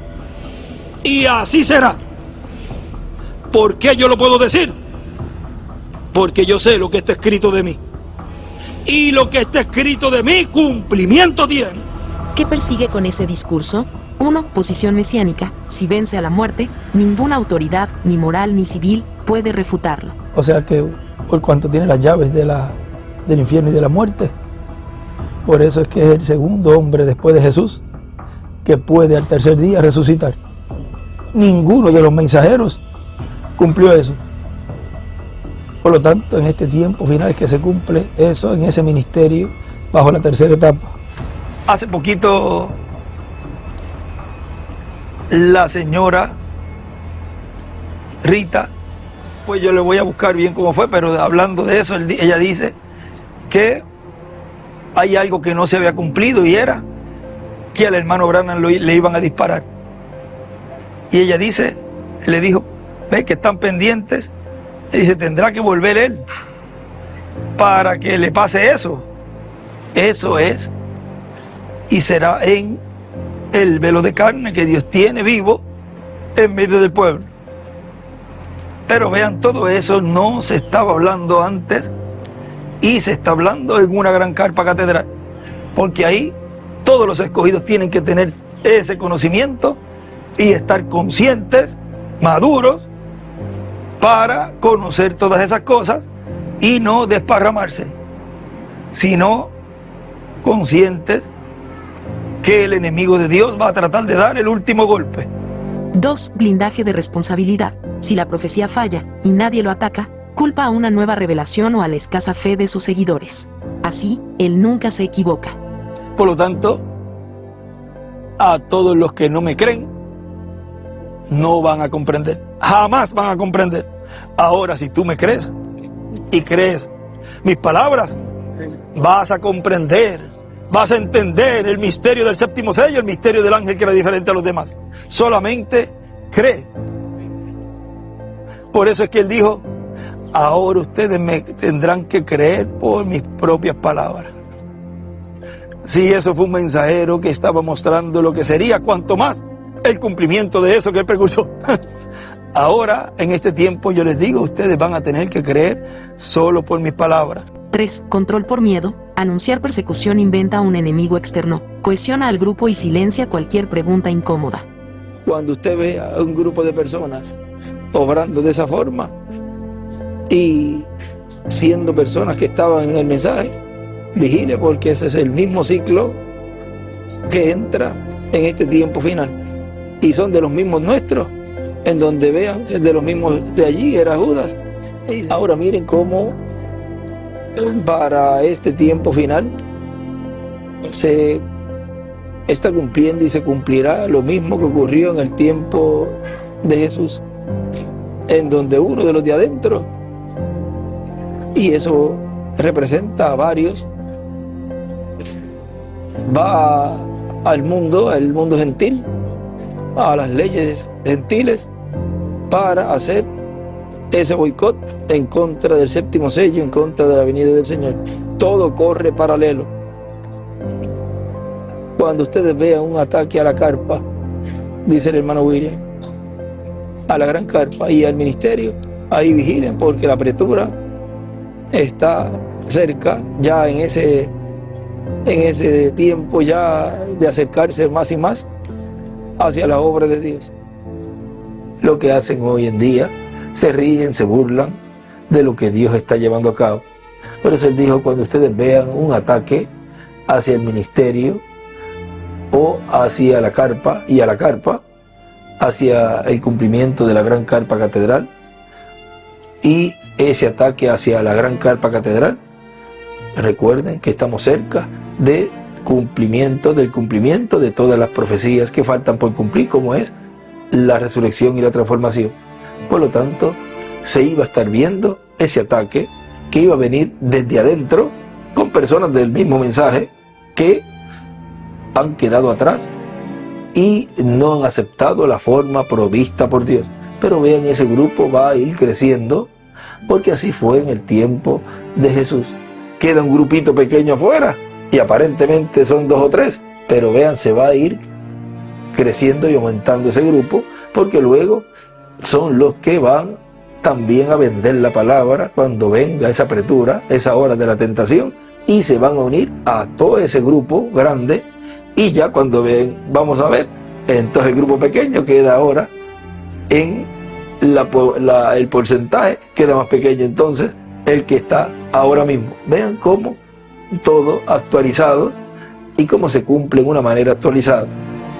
y así será. ¿Por qué yo lo puedo decir? Porque yo sé lo que está escrito de mí. Y lo que está escrito de mí, cumplimiento tiene. ¿Qué persigue con ese discurso? 1. Posición mesiánica. Si vence a la muerte, ninguna autoridad, ni moral ni civil, puede refutarlo. O sea que por cuanto tiene las llaves del infierno y de la muerte, por eso es que es el segundo hombre después de Jesús que puede al tercer día resucitar. Ninguno de los mensajeros cumplió eso. Por lo tanto, en este tiempo final es que se cumple eso en ese ministerio bajo la tercera etapa. Hace poquito la señora Rita, pues yo le voy a buscar bien cómo fue, pero hablando de eso, ella dice que hay algo que no se había cumplido y era que al hermano Branham le iban a disparar. Y ella dice, le dijo, ve que están pendientes. Y dice, tendrá que volver él para que le pase eso. Eso es y será en el velo de carne que Dios tiene vivo en medio del pueblo. Pero vean, todo eso no se estaba hablando antes y se está hablando en una gran carpa catedral, porque ahí todos los escogidos tienen que tener ese conocimiento y estar conscientes, maduros, para conocer todas esas cosas y no desparramarse, sino conscientes que el enemigo de Dios va a tratar de dar el último golpe. 2. Blindaje de responsabilidad. Si la profecía falla y nadie lo ataca, culpa a una nueva revelación o a la escasa fe de sus seguidores. Así, él nunca se equivoca. Por lo tanto, a todos los que no me creen, no van a comprender. Jamás van a comprender. Ahora, si tú me crees y crees mis palabras, vas a comprender, vas a entender el misterio del séptimo sello, el misterio del ángel que era diferente a los demás. Solamente cree. Por eso es que él dijo, ahora ustedes me tendrán que creer por mis propias palabras. Sí, eso fue un mensajero que estaba mostrando lo que sería, cuanto más el cumplimiento de eso que él precursó. Ahora, en este tiempo, yo les digo, ustedes van a tener que creer solo por mis palabras. 3. Control por miedo. Anunciar persecución inventa un enemigo externo. Cohesiona al grupo y silencia cualquier pregunta incómoda. Cuando usted ve a un grupo de personas obrando de esa forma y siendo personas que estaban en el mensaje, vigile, porque ese es el mismo ciclo que entra en este tiempo final. Y son de los mismos nuestros, en donde vean, es de los mismos de allí, era Judas. Y ahora miren cómo para este tiempo final se está cumpliendo y se cumplirá lo mismo que ocurrió en el tiempo de Jesús, en donde uno de los de adentro, y eso representa a varios, va al mundo gentil, a las leyes gentiles, para hacer ese boicot en contra del séptimo sello, en contra de la venida del Señor. Todo corre paralelo. Cuando ustedes vean un ataque a la carpa, dice el hermano William, a la gran carpa y al ministerio, ahí vigilen, porque la apretura está cerca, ya en ese tiempo ya de acercarse más y más hacia la obra de Dios. Lo que hacen hoy en día, se ríen, se burlan de lo que Dios está llevando a cabo. Por eso él dijo, cuando ustedes vean un ataque hacia el ministerio o hacia la carpa y a la carpa, hacia el cumplimiento de la gran carpa catedral y ese ataque hacia la gran carpa catedral. Recuerden que estamos cerca del cumplimiento de todas las profecías que faltan por cumplir, como es la resurrección y la transformación. Por lo tanto, se iba a estar viendo ese ataque que iba a venir desde adentro, con personas del mismo mensaje que han quedado atrás y no han aceptado la forma provista por Dios. Pero vean, ese grupo va a ir creciendo, porque así fue en el tiempo de Jesús. Queda un grupito pequeño afuera, y aparentemente son 2 o 3, pero vean, se va a ir creciendo y aumentando ese grupo, porque luego son los que van también a vender la palabra cuando venga esa apretura, esa hora de la tentación, y se van a unir a todo ese grupo grande, y ya cuando ven, vamos a ver, entonces el grupo pequeño queda ahora en el porcentaje, queda más pequeño entonces el que está ahora mismo. Vean cómo todo actualizado y cómo se cumple en una manera actualizada.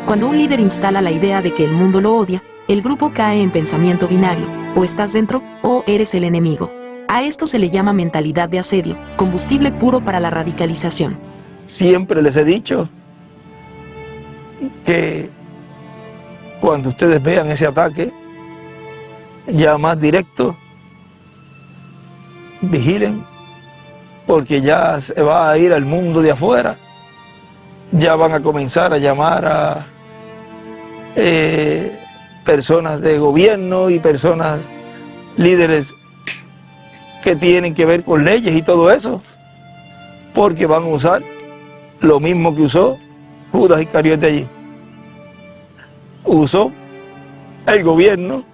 Cuando un líder instala la idea de que el mundo lo odia, el grupo cae en pensamiento binario: o estás dentro o eres el enemigo. A esto se le llama mentalidad de asedio, combustible puro para la radicalización. Siempre les he dicho que cuando ustedes vean ese ataque ya más directo, vigilen, porque ya se va a ir al mundo de afuera, ya van a comenzar a llamar a personas de gobierno y personas líderes que tienen que ver con leyes y todo eso, porque van a usar lo mismo que usó Judas Iscariote allí. Usó el gobierno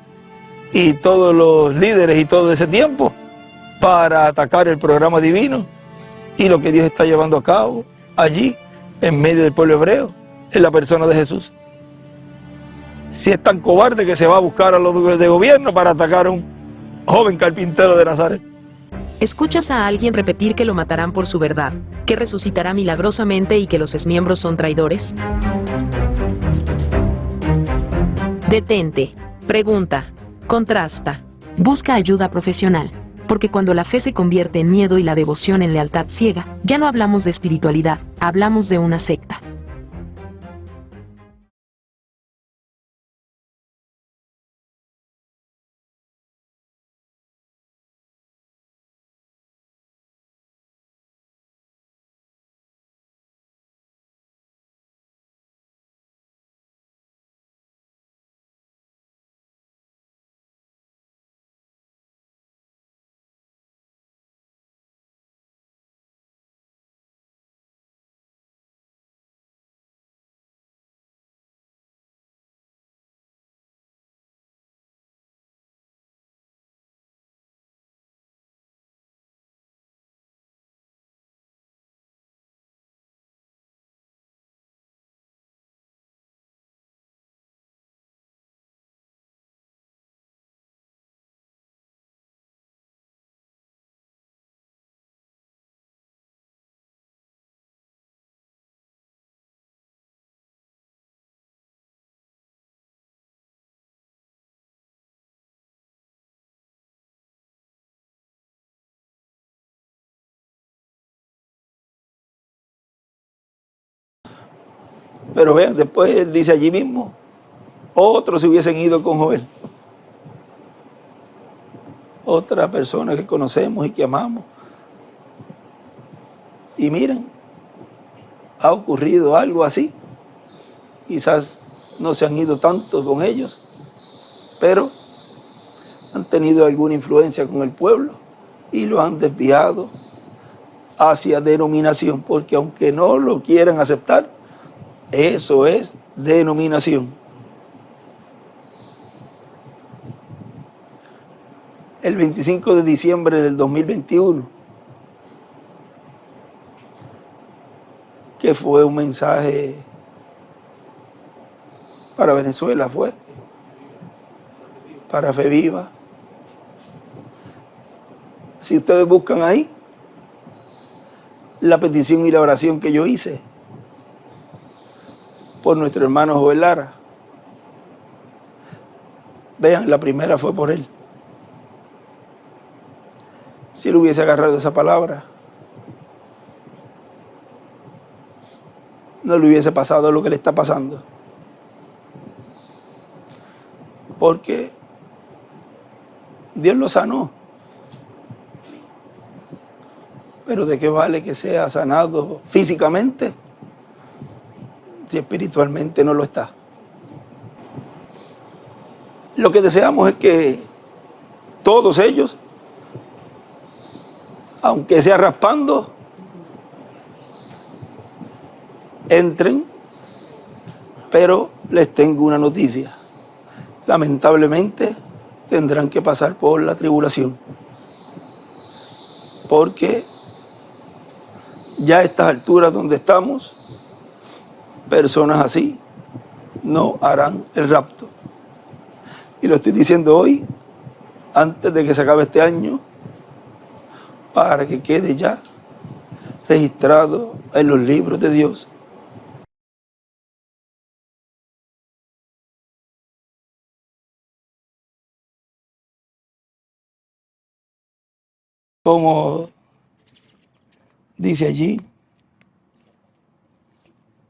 y todos los líderes y todo ese tiempo para atacar el programa divino y lo que Dios está llevando a cabo allí en medio del pueblo hebreo, en la persona de Jesús. Si es tan cobarde que se va a buscar a los de gobierno para atacar a un joven carpintero de Nazaret. Escuchas a alguien repetir que lo matarán por su verdad, que resucitará milagrosamente y que los exmiembros son traidores. Detente, pregunta, contrasta, busca ayuda profesional, porque cuando la fe se convierte en miedo y la devoción en lealtad ciega, ya no hablamos de espiritualidad, hablamos de una secta. Pero vean, después él dice allí mismo, otros se hubiesen ido con Joel. Otra persona que conocemos y que amamos. Y miren, ha ocurrido algo así. Quizás no se han ido tanto con ellos, pero han tenido alguna influencia con el pueblo y lo han desviado hacia denominación, porque aunque no lo quieran aceptar, eso es denominación. El 25 de diciembre del 2021, que fue un mensaje para Venezuela, fue para Fe Viva. Si ustedes buscan ahí la petición y la oración que yo hice por nuestro hermano Joel Lara, vean, la primera fue por él. si él hubiese agarrado esa palabra, no le hubiese pasado lo que le está pasando. Porque Dios lo sanó. Pero ¿de qué vale que sea sanado físicamente si espiritualmente no lo está? Lo que deseamos es que todos ellos, aunque sea raspando, entren, pero les tengo una noticia. Lamentablemente tendrán que pasar por la tribulación, porque ya a estas alturas donde estamos, personas así no harán el rapto. Y lo estoy diciendo hoy, antes de que se acabe este año, para que quede ya registrado en los libros de Dios. Como dice allí,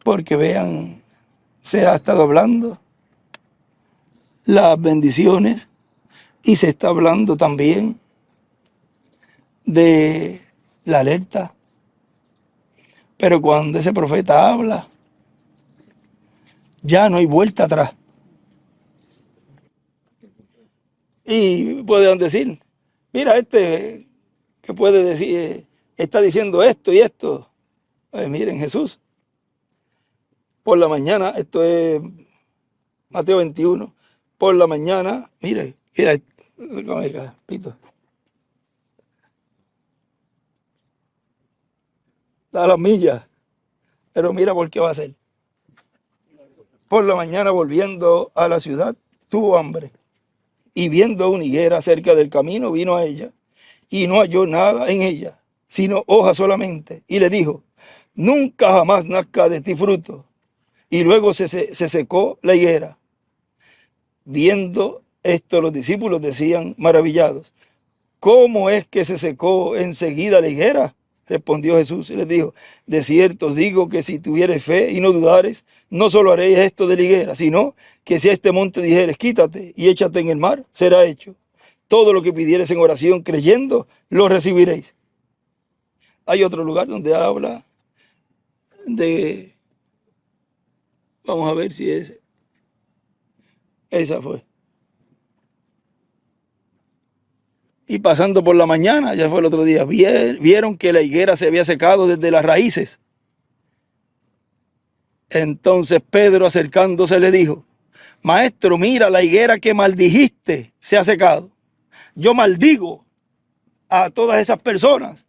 porque vean, se ha estado hablando las bendiciones y se está hablando también de la alerta. Pero cuando ese profeta habla, ya no hay vuelta atrás. Y pueden decir, mira, que puede decir, está diciendo esto y esto. Miren, Jesús, por la mañana, esto es Mateo 21, por la mañana, mira, Pito. Da las millas, pero mira por qué va a ser. Por la mañana, volviendo a la ciudad, tuvo hambre, y viendo una higuera cerca del camino, vino a ella, y no halló nada en ella, sino hojas solamente, y le dijo, nunca jamás nazca de ti fruto. Y luego se secó la higuera. Viendo esto, los discípulos decían maravillados, ¿cómo es que se secó enseguida la higuera? Respondió Jesús y les dijo, de cierto os digo que si tuvieres fe y no dudares, no solo haréis esto de la higuera, sino que si a este monte dijeres, quítate y échate en el mar, será hecho. Todo lo que pidieres en oración creyendo, lo recibiréis. Hay otro lugar donde habla de... Vamos a ver si esa fue. Y pasando por la mañana, ya fue el otro día, vieron que la higuera se había secado desde las raíces. Entonces Pedro, acercándose, le dijo, Maestro, mira, la higuera que maldijiste se ha secado. Yo maldigo a todas esas personas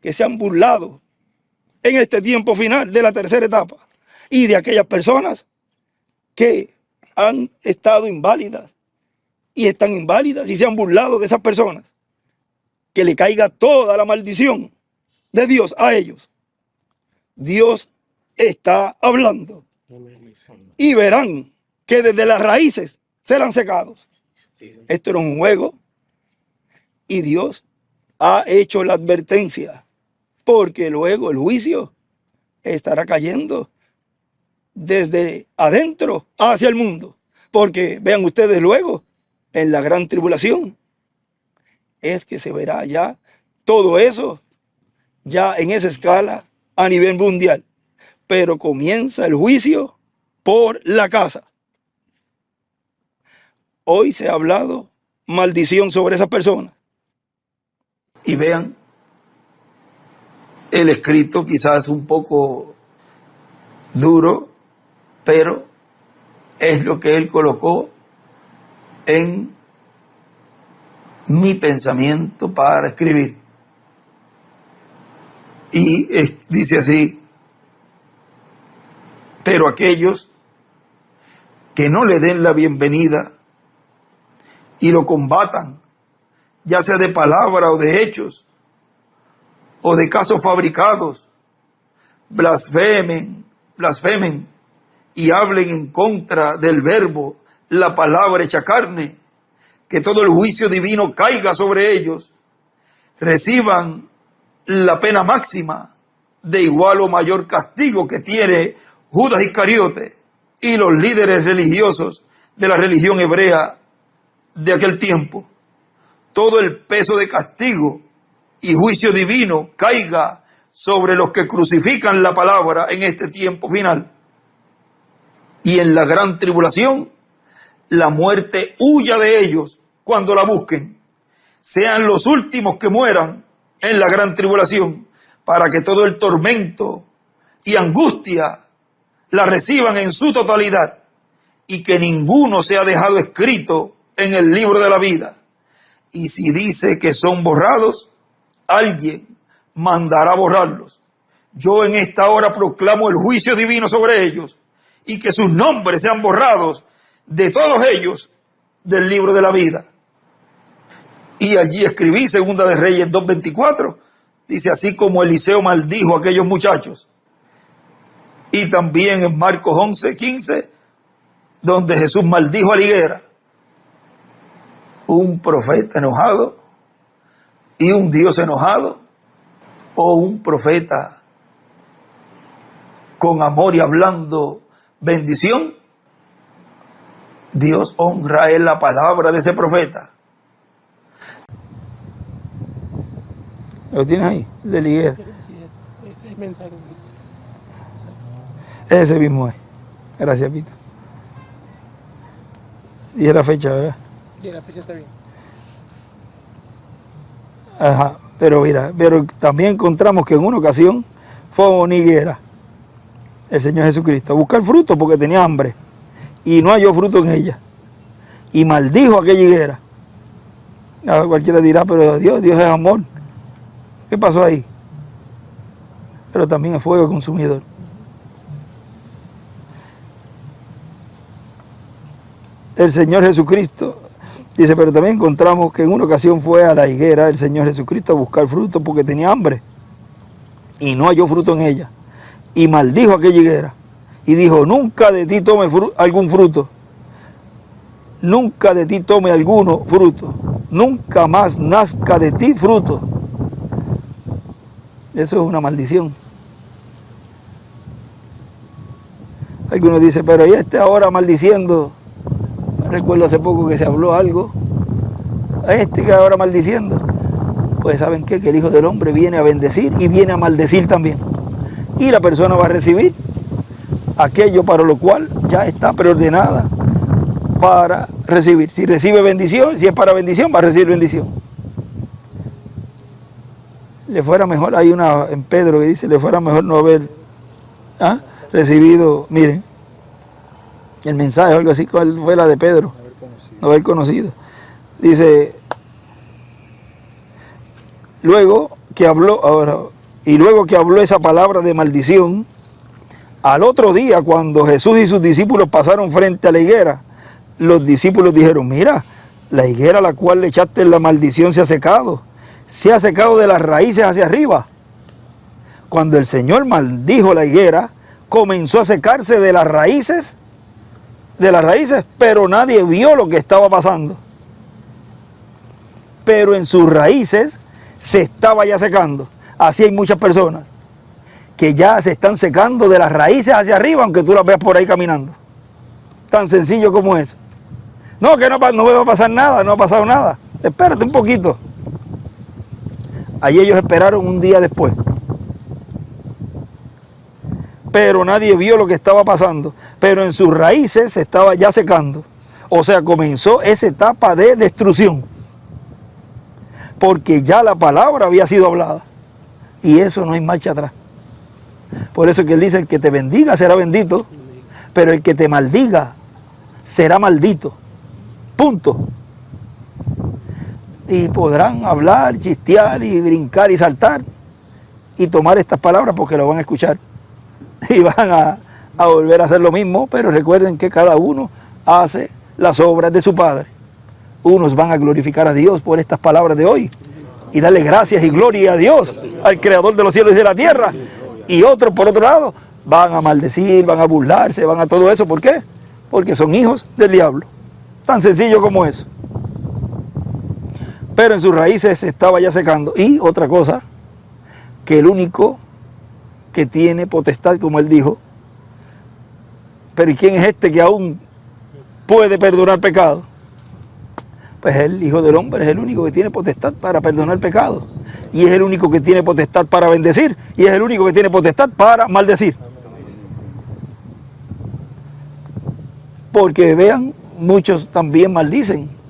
que se han burlado en este tiempo final de la tercera etapa y de aquellas personas que han estado inválidas y están inválidas y se han burlado de esas personas. Que le caiga toda la maldición de Dios a ellos. Dios está hablando. Y verán que desde las raíces serán secados. Esto era un juego. Y Dios ha hecho la advertencia. Porque luego el juicio estará cayendo desde adentro hacia el mundo. Porque vean ustedes luego, en la gran tribulación, es que se verá ya todo eso, ya en esa escala a nivel mundial. Pero comienza el juicio por la casa. Hoy se ha hablado maldición sobre esas personas. Y vean, el escrito quizás un poco duro, pero es lo que él colocó en mi pensamiento para escribir. Y dice así, pero aquellos que no le den la bienvenida y lo combatan, ya sea de palabra o de hechos, o de casos fabricados, blasfemen y hablen en contra del verbo, la palabra hecha carne, que todo el juicio divino caiga sobre ellos. reciban la pena máxima de igual o mayor castigo que tiene Judas Iscariote y los líderes religiosos de la religión hebrea de aquel tiempo. Todo el peso de castigo y juicio divino caiga sobre los que crucifican la palabra en este tiempo final. Y en la gran tribulación, la muerte huya de ellos cuando la busquen. Sean los últimos que mueran en la gran tribulación, para que todo el tormento y angustia la reciban en su totalidad, y que ninguno sea dejado escrito en el libro de la vida. Y si dice que son borrados, alguien mandará borrarlos. Yo en esta hora proclamo el juicio divino sobre ellos, y que sus nombres sean borrados de todos ellos del libro de la vida. Y allí escribí, Segunda de Reyes 2:24, dice: así como Eliseo maldijo a aquellos muchachos. Y también en Marcos 11:15, donde Jesús maldijo a la higuera. Un profeta enojado y un Dios enojado, o un profeta con amor y hablando bendición. Dios honra en la palabra de ese profeta. ¿Lo tienes ahí? De la higuera. Ese mismo es. Gracias, Pito. Y es la fecha, ¿verdad? Sí, la fecha está bien. Ajá, pero mira, pero también encontramos que en una ocasión fue a una higuera el Señor Jesucristo a buscar fruto porque tenía hambre y no halló fruto en ella. Y maldijo a aquella higuera. Ahora cualquiera dirá, pero Dios es amor. ¿Qué pasó ahí? Pero también es fuego consumidor. El Señor Jesucristo, dice, pero también encontramos que en una ocasión fue a la higuera el Señor Jesucristo a buscar fruto porque tenía hambre y no halló fruto en ella. Y maldijo a aquella higuera y dijo: nunca de ti tome algún fruto, nunca de ti tome alguno fruto, nunca más nazca de ti fruto. Eso es una maldición. Algunos dicen, pero ¿y este ahora maldiciendo? Recuerdo hace poco que se habló algo. Este que ahora maldiciendo. Pues ¿saben qué? Que el Hijo del Hombre viene a bendecir y viene a maldecir también. Y la persona va a recibir aquello para lo cual ya está preordenada para recibir. Si recibe bendición, si es para bendición, va a recibir bendición. Le fuera mejor, hay una en Pedro que dice, le fuera mejor no haber recibido, miren, el mensaje, algo así, ¿cuál fue la de Pedro? No haber conocido. Dice, luego que habló esa palabra de maldición, al otro día, cuando Jesús y sus discípulos pasaron frente a la higuera, los discípulos dijeron: mira, la higuera a la cual le echaste la maldición se ha secado de las raíces hacia arriba. Cuando el Señor maldijo la higuera, comenzó a secarse de las raíces, pero nadie vio lo que estaba pasando. Pero en sus raíces se estaba ya secando. Así hay muchas personas que ya se están secando de las raíces hacia arriba, aunque tú las veas por ahí caminando. Tan sencillo como eso. No, que no me va a pasar nada, no ha pasado nada. Espérate un poquito. Ahí ellos esperaron un día después. Pero nadie vio lo que estaba pasando. Pero en sus raíces se estaba ya secando. O sea, comenzó esa etapa de destrucción. Porque ya la palabra había sido hablada. Y eso no hay marcha atrás. Por eso que él dice: el que te bendiga será bendito, pero el que te maldiga será maldito. Punto. Y podrán hablar, chistear y brincar y saltar y tomar estas palabras porque lo van a escuchar. Y van a volver a hacer lo mismo, pero recuerden que cada uno hace las obras de su Padre. Unos van a glorificar a Dios por estas palabras de hoy y darle gracias y gloria a Dios, al Creador de los cielos y de la tierra. Y otros, por otro lado, van a maldecir, van a burlarse, van a todo eso. ¿Por qué? Porque son hijos del diablo. Tan sencillo como eso. pero en sus raíces se estaba ya secando. Y otra cosa, que el único que tiene potestad, como él dijo, pero ¿y quién es este que aún puede perdonar pecados? Pues el Hijo del Hombre es el único que tiene potestad para perdonar pecados. Y es el único que tiene potestad para bendecir. Y es el único que tiene potestad para maldecir. Porque vean, muchos también maldicen.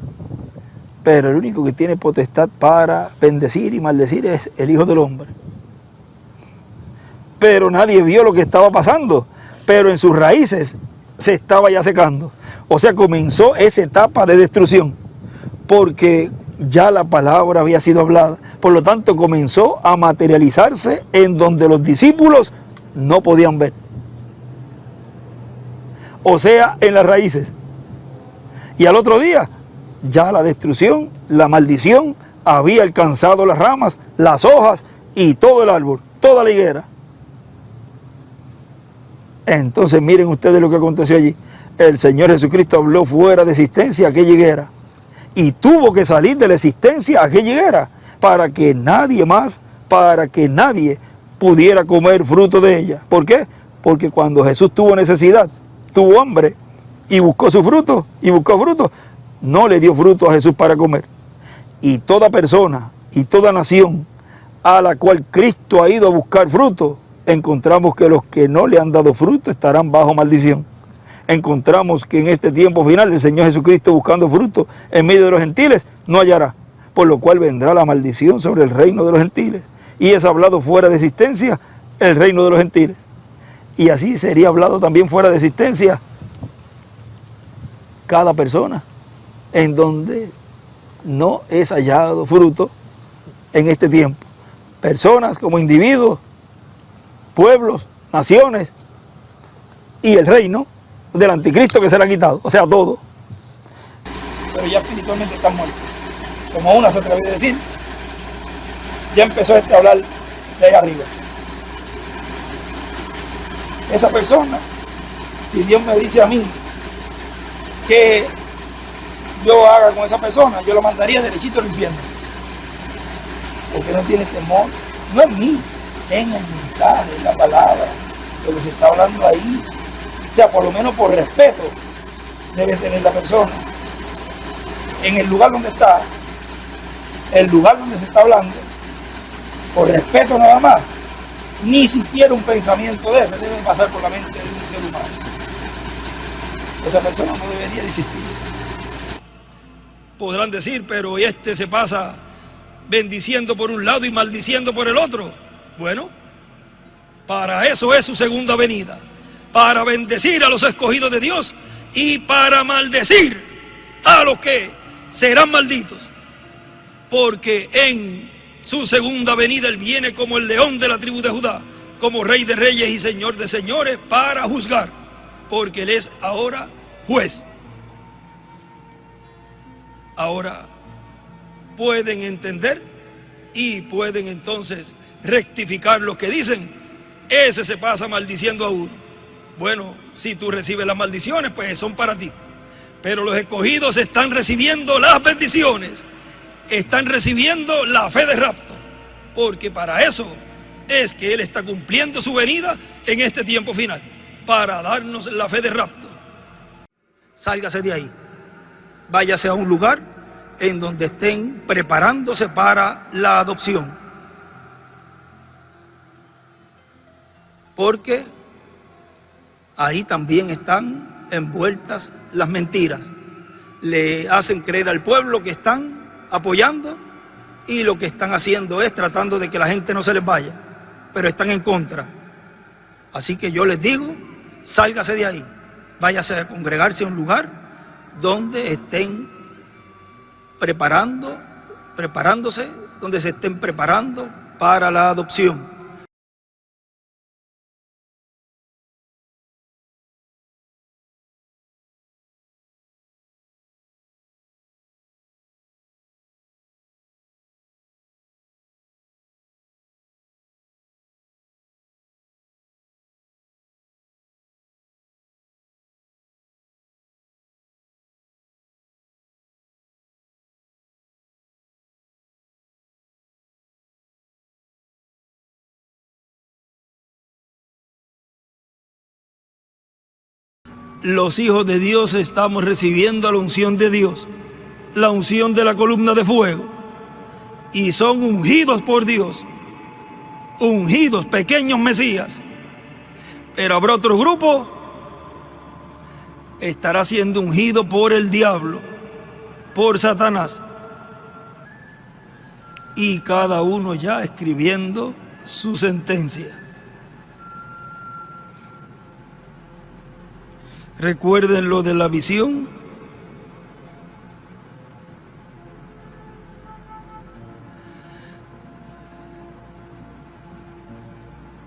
Pero el único que tiene potestad para bendecir y maldecir es el Hijo del Hombre. Pero nadie vio lo que estaba pasando. Pero en sus raíces se estaba ya secando. O sea, comenzó esa etapa de destrucción. Porque ya la palabra había sido hablada. Por lo tanto, comenzó a materializarse en donde los discípulos no podían ver. O sea, en las raíces. Y al otro día, ya la destrucción, la maldición, había alcanzado las ramas, las hojas y todo el árbol, toda la higuera. Entonces miren ustedes lo que aconteció allí. El Señor Jesucristo habló fuera de existencia aquella higuera. Y tuvo que salir de la existencia aquella higuera para que nadie más, para que nadie pudiera comer fruto de ella. ¿Por qué? Porque cuando Jesús tuvo necesidad, tuvo hambre y buscó su fruto, y buscó fruto, no le dio fruto a Jesús para comer. Y toda persona y toda nación a la cual Cristo ha ido a buscar fruto, encontramos que los que no le han dado fruto estarán bajo maldición. Encontramos que en este tiempo final el Señor Jesucristo buscando fruto en medio de los gentiles no hallará, por lo cual vendrá la maldición sobre el reino de los gentiles. Y es hablado fuera de existencia el reino de los gentiles. Y así sería hablado también fuera de existencia cada persona en donde no es hallado fruto en este tiempo. Personas como individuos, pueblos, naciones y el reino del anticristo que será quitado, o sea, todo. Pero ya espiritualmente están muertos. Como una se atreve a decir, ya empezó a hablar de ahí arriba. Esa persona, si Dios me dice a mí que yo haga con esa persona, yo lo mandaría derechito al infierno. Porque no tiene temor, no en mí, en el mensaje, en la palabra, lo que se está hablando ahí. O sea, por lo menos por respeto debe tener la persona. En el lugar donde está, el lugar donde se está hablando, por respeto nada más, ni siquiera un pensamiento de ese debe pasar por la mente de un ser humano. Esa persona no debería existir. Podrán decir, pero este se pasa bendiciendo por un lado y maldiciendo por el otro. Bueno, para eso es su segunda venida. Para bendecir a los escogidos de Dios y para maldecir a los que serán malditos. Porque en su segunda venida Él viene como el león de la tribu de Judá, como Rey de reyes y Señor de señores para juzgar. Porque Él es ahora juez. Ahora pueden entender y pueden entonces rectificar lo que dicen. Ese se pasa maldiciendo a uno. Bueno, si tú recibes las maldiciones, pues son para ti. Pero los escogidos están recibiendo las bendiciones. Están recibiendo la fe de rapto. Porque para eso es que Él está cumpliendo su venida en este tiempo final. Para darnos la fe de rapto. Sálgase de ahí. Váyase a un lugar en donde estén preparándose para la adopción. Porque ahí también están envueltas las mentiras. Le hacen creer al pueblo que están apoyando y lo que están haciendo es tratando de que la gente no se les vaya, pero están en contra. Así que yo les digo, sálgase de ahí, váyase a congregarse a un lugar donde estén preparándose, donde se estén preparando para la adopción. los hijos de Dios estamos recibiendo la unción de Dios, la unción de la columna de fuego, y son ungidos por Dios, ungidos, pequeños mesías. Pero habrá otro grupo, estará siendo ungido por el diablo, por Satanás, y cada uno ya escribiendo su sentencia. Recuerden lo de la visión.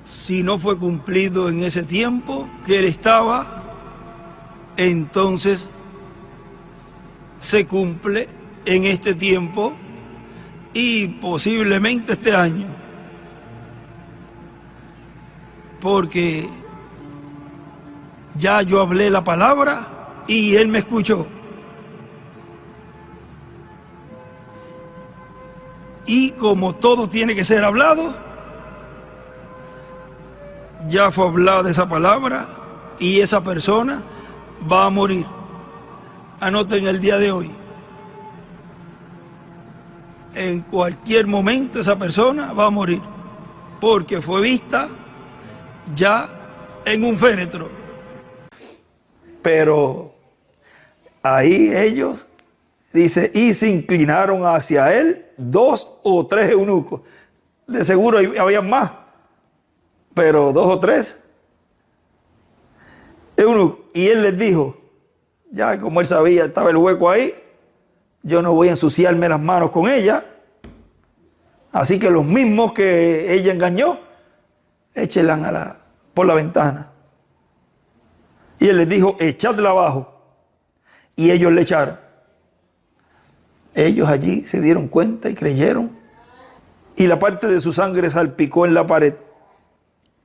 Si no fue cumplido en ese tiempo que él estaba, entonces se cumple en este tiempo y posiblemente este año. Porque ya yo hablé la palabra y él me escuchó. Y como todo tiene que ser hablado, ya fue hablada esa palabra y esa persona va a morir. Anoten el día de hoy. En cualquier momento esa persona va a morir, porque fue vista ya en un féretro. Pero ahí ellos, dice, y se inclinaron hacia él 2 o 3 eunucos. De seguro había más, pero 2 o 3 eunucos. Y él les dijo, ya como él sabía, estaba el hueco ahí, yo no voy a ensuciarme las manos con ella. Así que los mismos que ella engañó, échenla por la ventana. Y él les dijo, echadla abajo. Y ellos le echaron. Ellos allí se dieron cuenta y creyeron. Y la parte de su sangre salpicó en la pared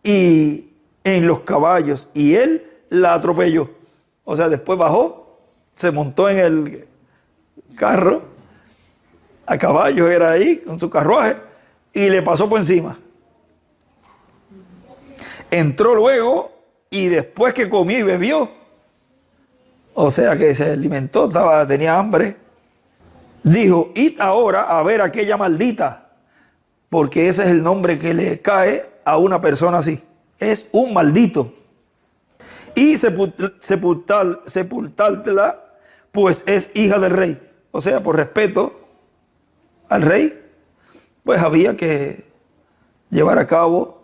y en los caballos. Y él la atropelló. O sea, después bajó, se montó en el carro, a caballo era ahí, con su carruaje, y le pasó por encima. Entró luego, y después que comió y bebió, o sea que se alimentó, tenía hambre, dijo, id ahora a ver a aquella maldita, porque ese es el nombre que le cae a una persona así, es un maldito, y sepultadla, pues es hija del rey. O sea, por respeto al rey, pues había que llevar a cabo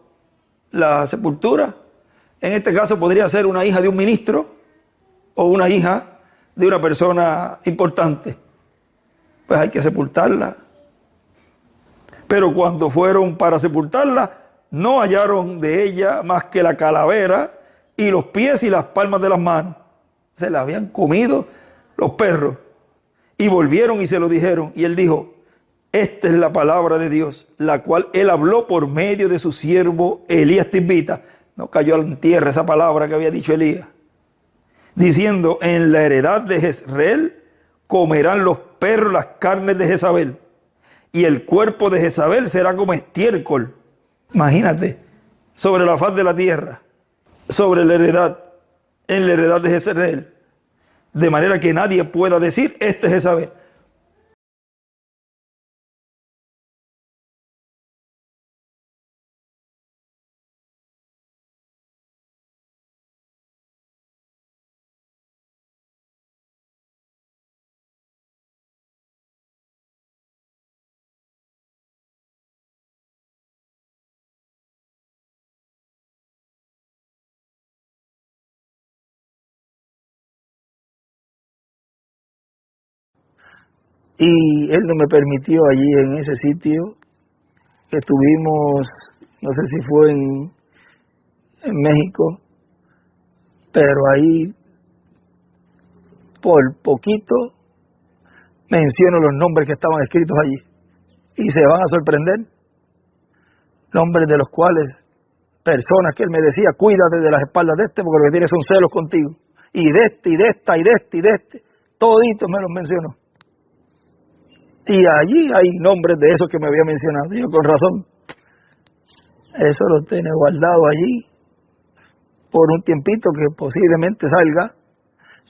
la sepultura. En este caso podría ser una hija de un ministro o una hija de una persona importante. Pues hay que sepultarla. Pero cuando fueron para sepultarla, no hallaron de ella más que la calavera y los pies y las palmas de las manos. Se la habían comido los perros. Y volvieron y se lo dijeron. Y él dijo, esta es la palabra de Dios, la cual él habló por medio de su siervo Elías Tisbita. No cayó en tierra esa palabra que había dicho Elías. Diciendo, en la heredad de Jezreel comerán los perros las carnes de Jezabel. Y el cuerpo de Jezabel será como estiércol. Imagínate, sobre la faz de la tierra, sobre la heredad, en la heredad de Jezreel. De manera que nadie pueda decir, este es Jezabel. Y él no me permitió allí en ese sitio que estuvimos, no sé si fue en México, pero ahí por poquito menciono los nombres que estaban escritos allí. Y se van a sorprender, nombres de los cuales, personas que él me decía, cuídate de las espaldas de este porque lo que tiene son celos contigo. Y de este, y de esta, y de este, y de este. Toditos me los mencionó. Y allí hay nombres de esos que me había mencionado. Yo con razón. Eso lo tiene guardado allí por un tiempito que posiblemente salga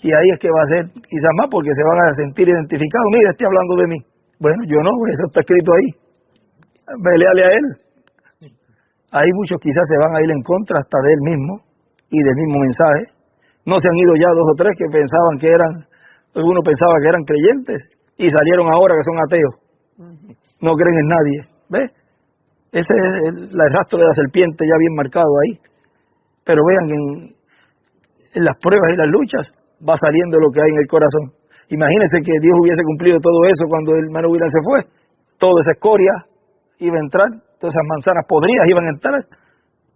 Y ahí es que va a ser quizás más porque se van a sentir identificados. Mira, estoy hablando de mí. Bueno, yo no, eso está escrito ahí. Peleale a él. Ahí muchos quizás se van a ir en contra hasta de él mismo y del mismo mensaje. No se han ido ya 2 o 3 que pensaban que eran, algunos pensaban que eran creyentes y salieron ahora que son ateos. No creen en nadie. ¿Ves? Ese es el rastro de la serpiente ya bien marcado ahí. Pero vean, en las pruebas y las luchas va saliendo lo que hay en el corazón. Imagínense que Dios hubiese cumplido todo eso cuando el hermano William se fue. Toda esa escoria iba a entrar, todas esas manzanas podridas iban a entrar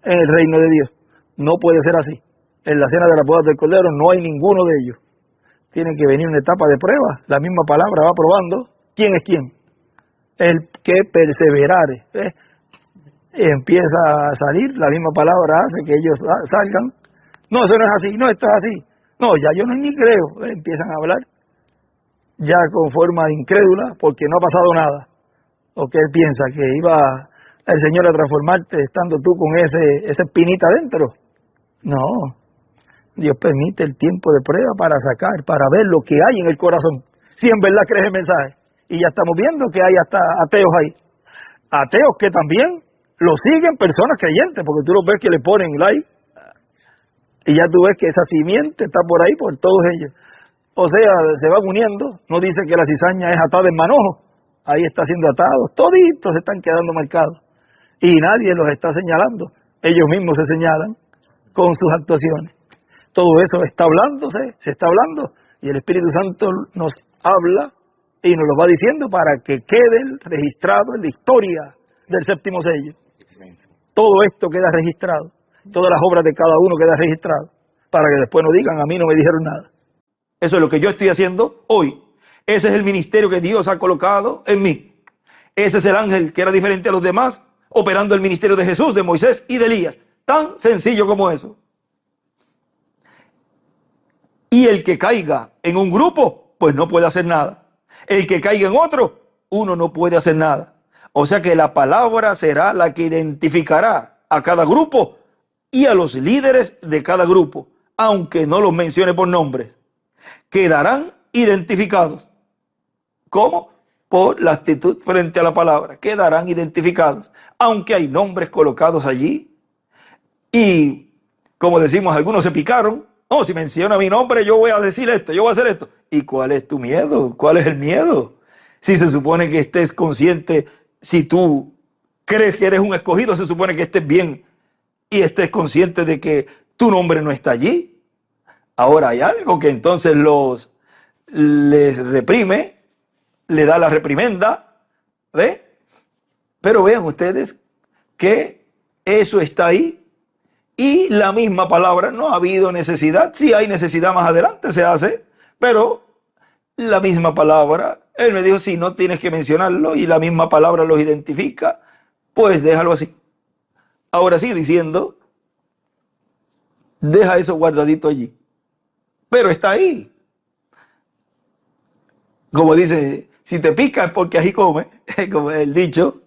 en el reino de Dios. No puede ser así. En la cena de las bodas del Cordero no hay ninguno de ellos. Tiene que venir una etapa de prueba. La misma palabra va probando quién es quién. El que perseverare. ¿Ves? Empieza a salir, la misma palabra hace que ellos salgan. No, eso no es así, no, esto es así. No, ya yo ni creo. Empiezan a hablar ya con forma incrédula porque no ha pasado nada. O que él piensa que iba el Señor a transformarte estando tú con esa espinita adentro. No, Dios permite el tiempo de prueba para sacar, para ver lo que hay en el corazón. Si en verdad crees el mensaje. Y ya estamos viendo que hay hasta ateos ahí. Ateos que también lo siguen personas creyentes, porque tú los ves que le ponen like. Y ya tú ves que esa simiente está por ahí, por todos ellos. O sea, se van uniendo. No dice que la cizaña es atada en manojo. Ahí está siendo atados. Toditos se están quedando marcados. Y nadie los está señalando. Ellos mismos se señalan con sus actuaciones. Todo eso está hablándose, se está hablando. Y el Espíritu Santo nos habla y nos lo va diciendo para que quede registrado en la historia del séptimo sello. Todo esto queda registrado. Todas las obras de cada uno quedan registradas. Para que después no digan, a mí no me dijeron nada. Eso es lo que yo estoy haciendo hoy. Ese es el ministerio que Dios ha colocado en mí. Ese es el ángel que era diferente a los demás, operando el ministerio de Jesús, de Moisés y de Elías. Tan sencillo como eso. Y el que caiga en un grupo, pues no puede hacer nada. El que caiga en otro, uno no puede hacer nada. O sea que la palabra será la que identificará a cada grupo y a los líderes de cada grupo, aunque no los mencione por nombres. Quedarán identificados. ¿Cómo? Por la actitud frente a la palabra. Quedarán identificados. Aunque hay nombres colocados allí. Y, como decimos, algunos se picaron. No, si menciona mi nombre, yo voy a decir esto, yo voy a hacer esto. ¿Y cuál es tu miedo? ¿Cuál es el miedo? Si se supone que estés consciente, si tú crees que eres un escogido, se supone que estés bien y estés consciente de que tu nombre no está allí. Ahora hay algo que entonces les reprime, le da la reprimenda, ¿ve? Pero vean ustedes que eso está ahí y la misma palabra, no ha habido necesidad. Si hay necesidad más adelante se hace, pero la misma palabra, él me dijo, sí, no tienes que mencionarlo y la misma palabra los identifica, pues déjalo así. Ahora sí diciendo, deja eso guardadito allí. Pero está ahí. Como dice, si te pica es porque así come, como el dicho.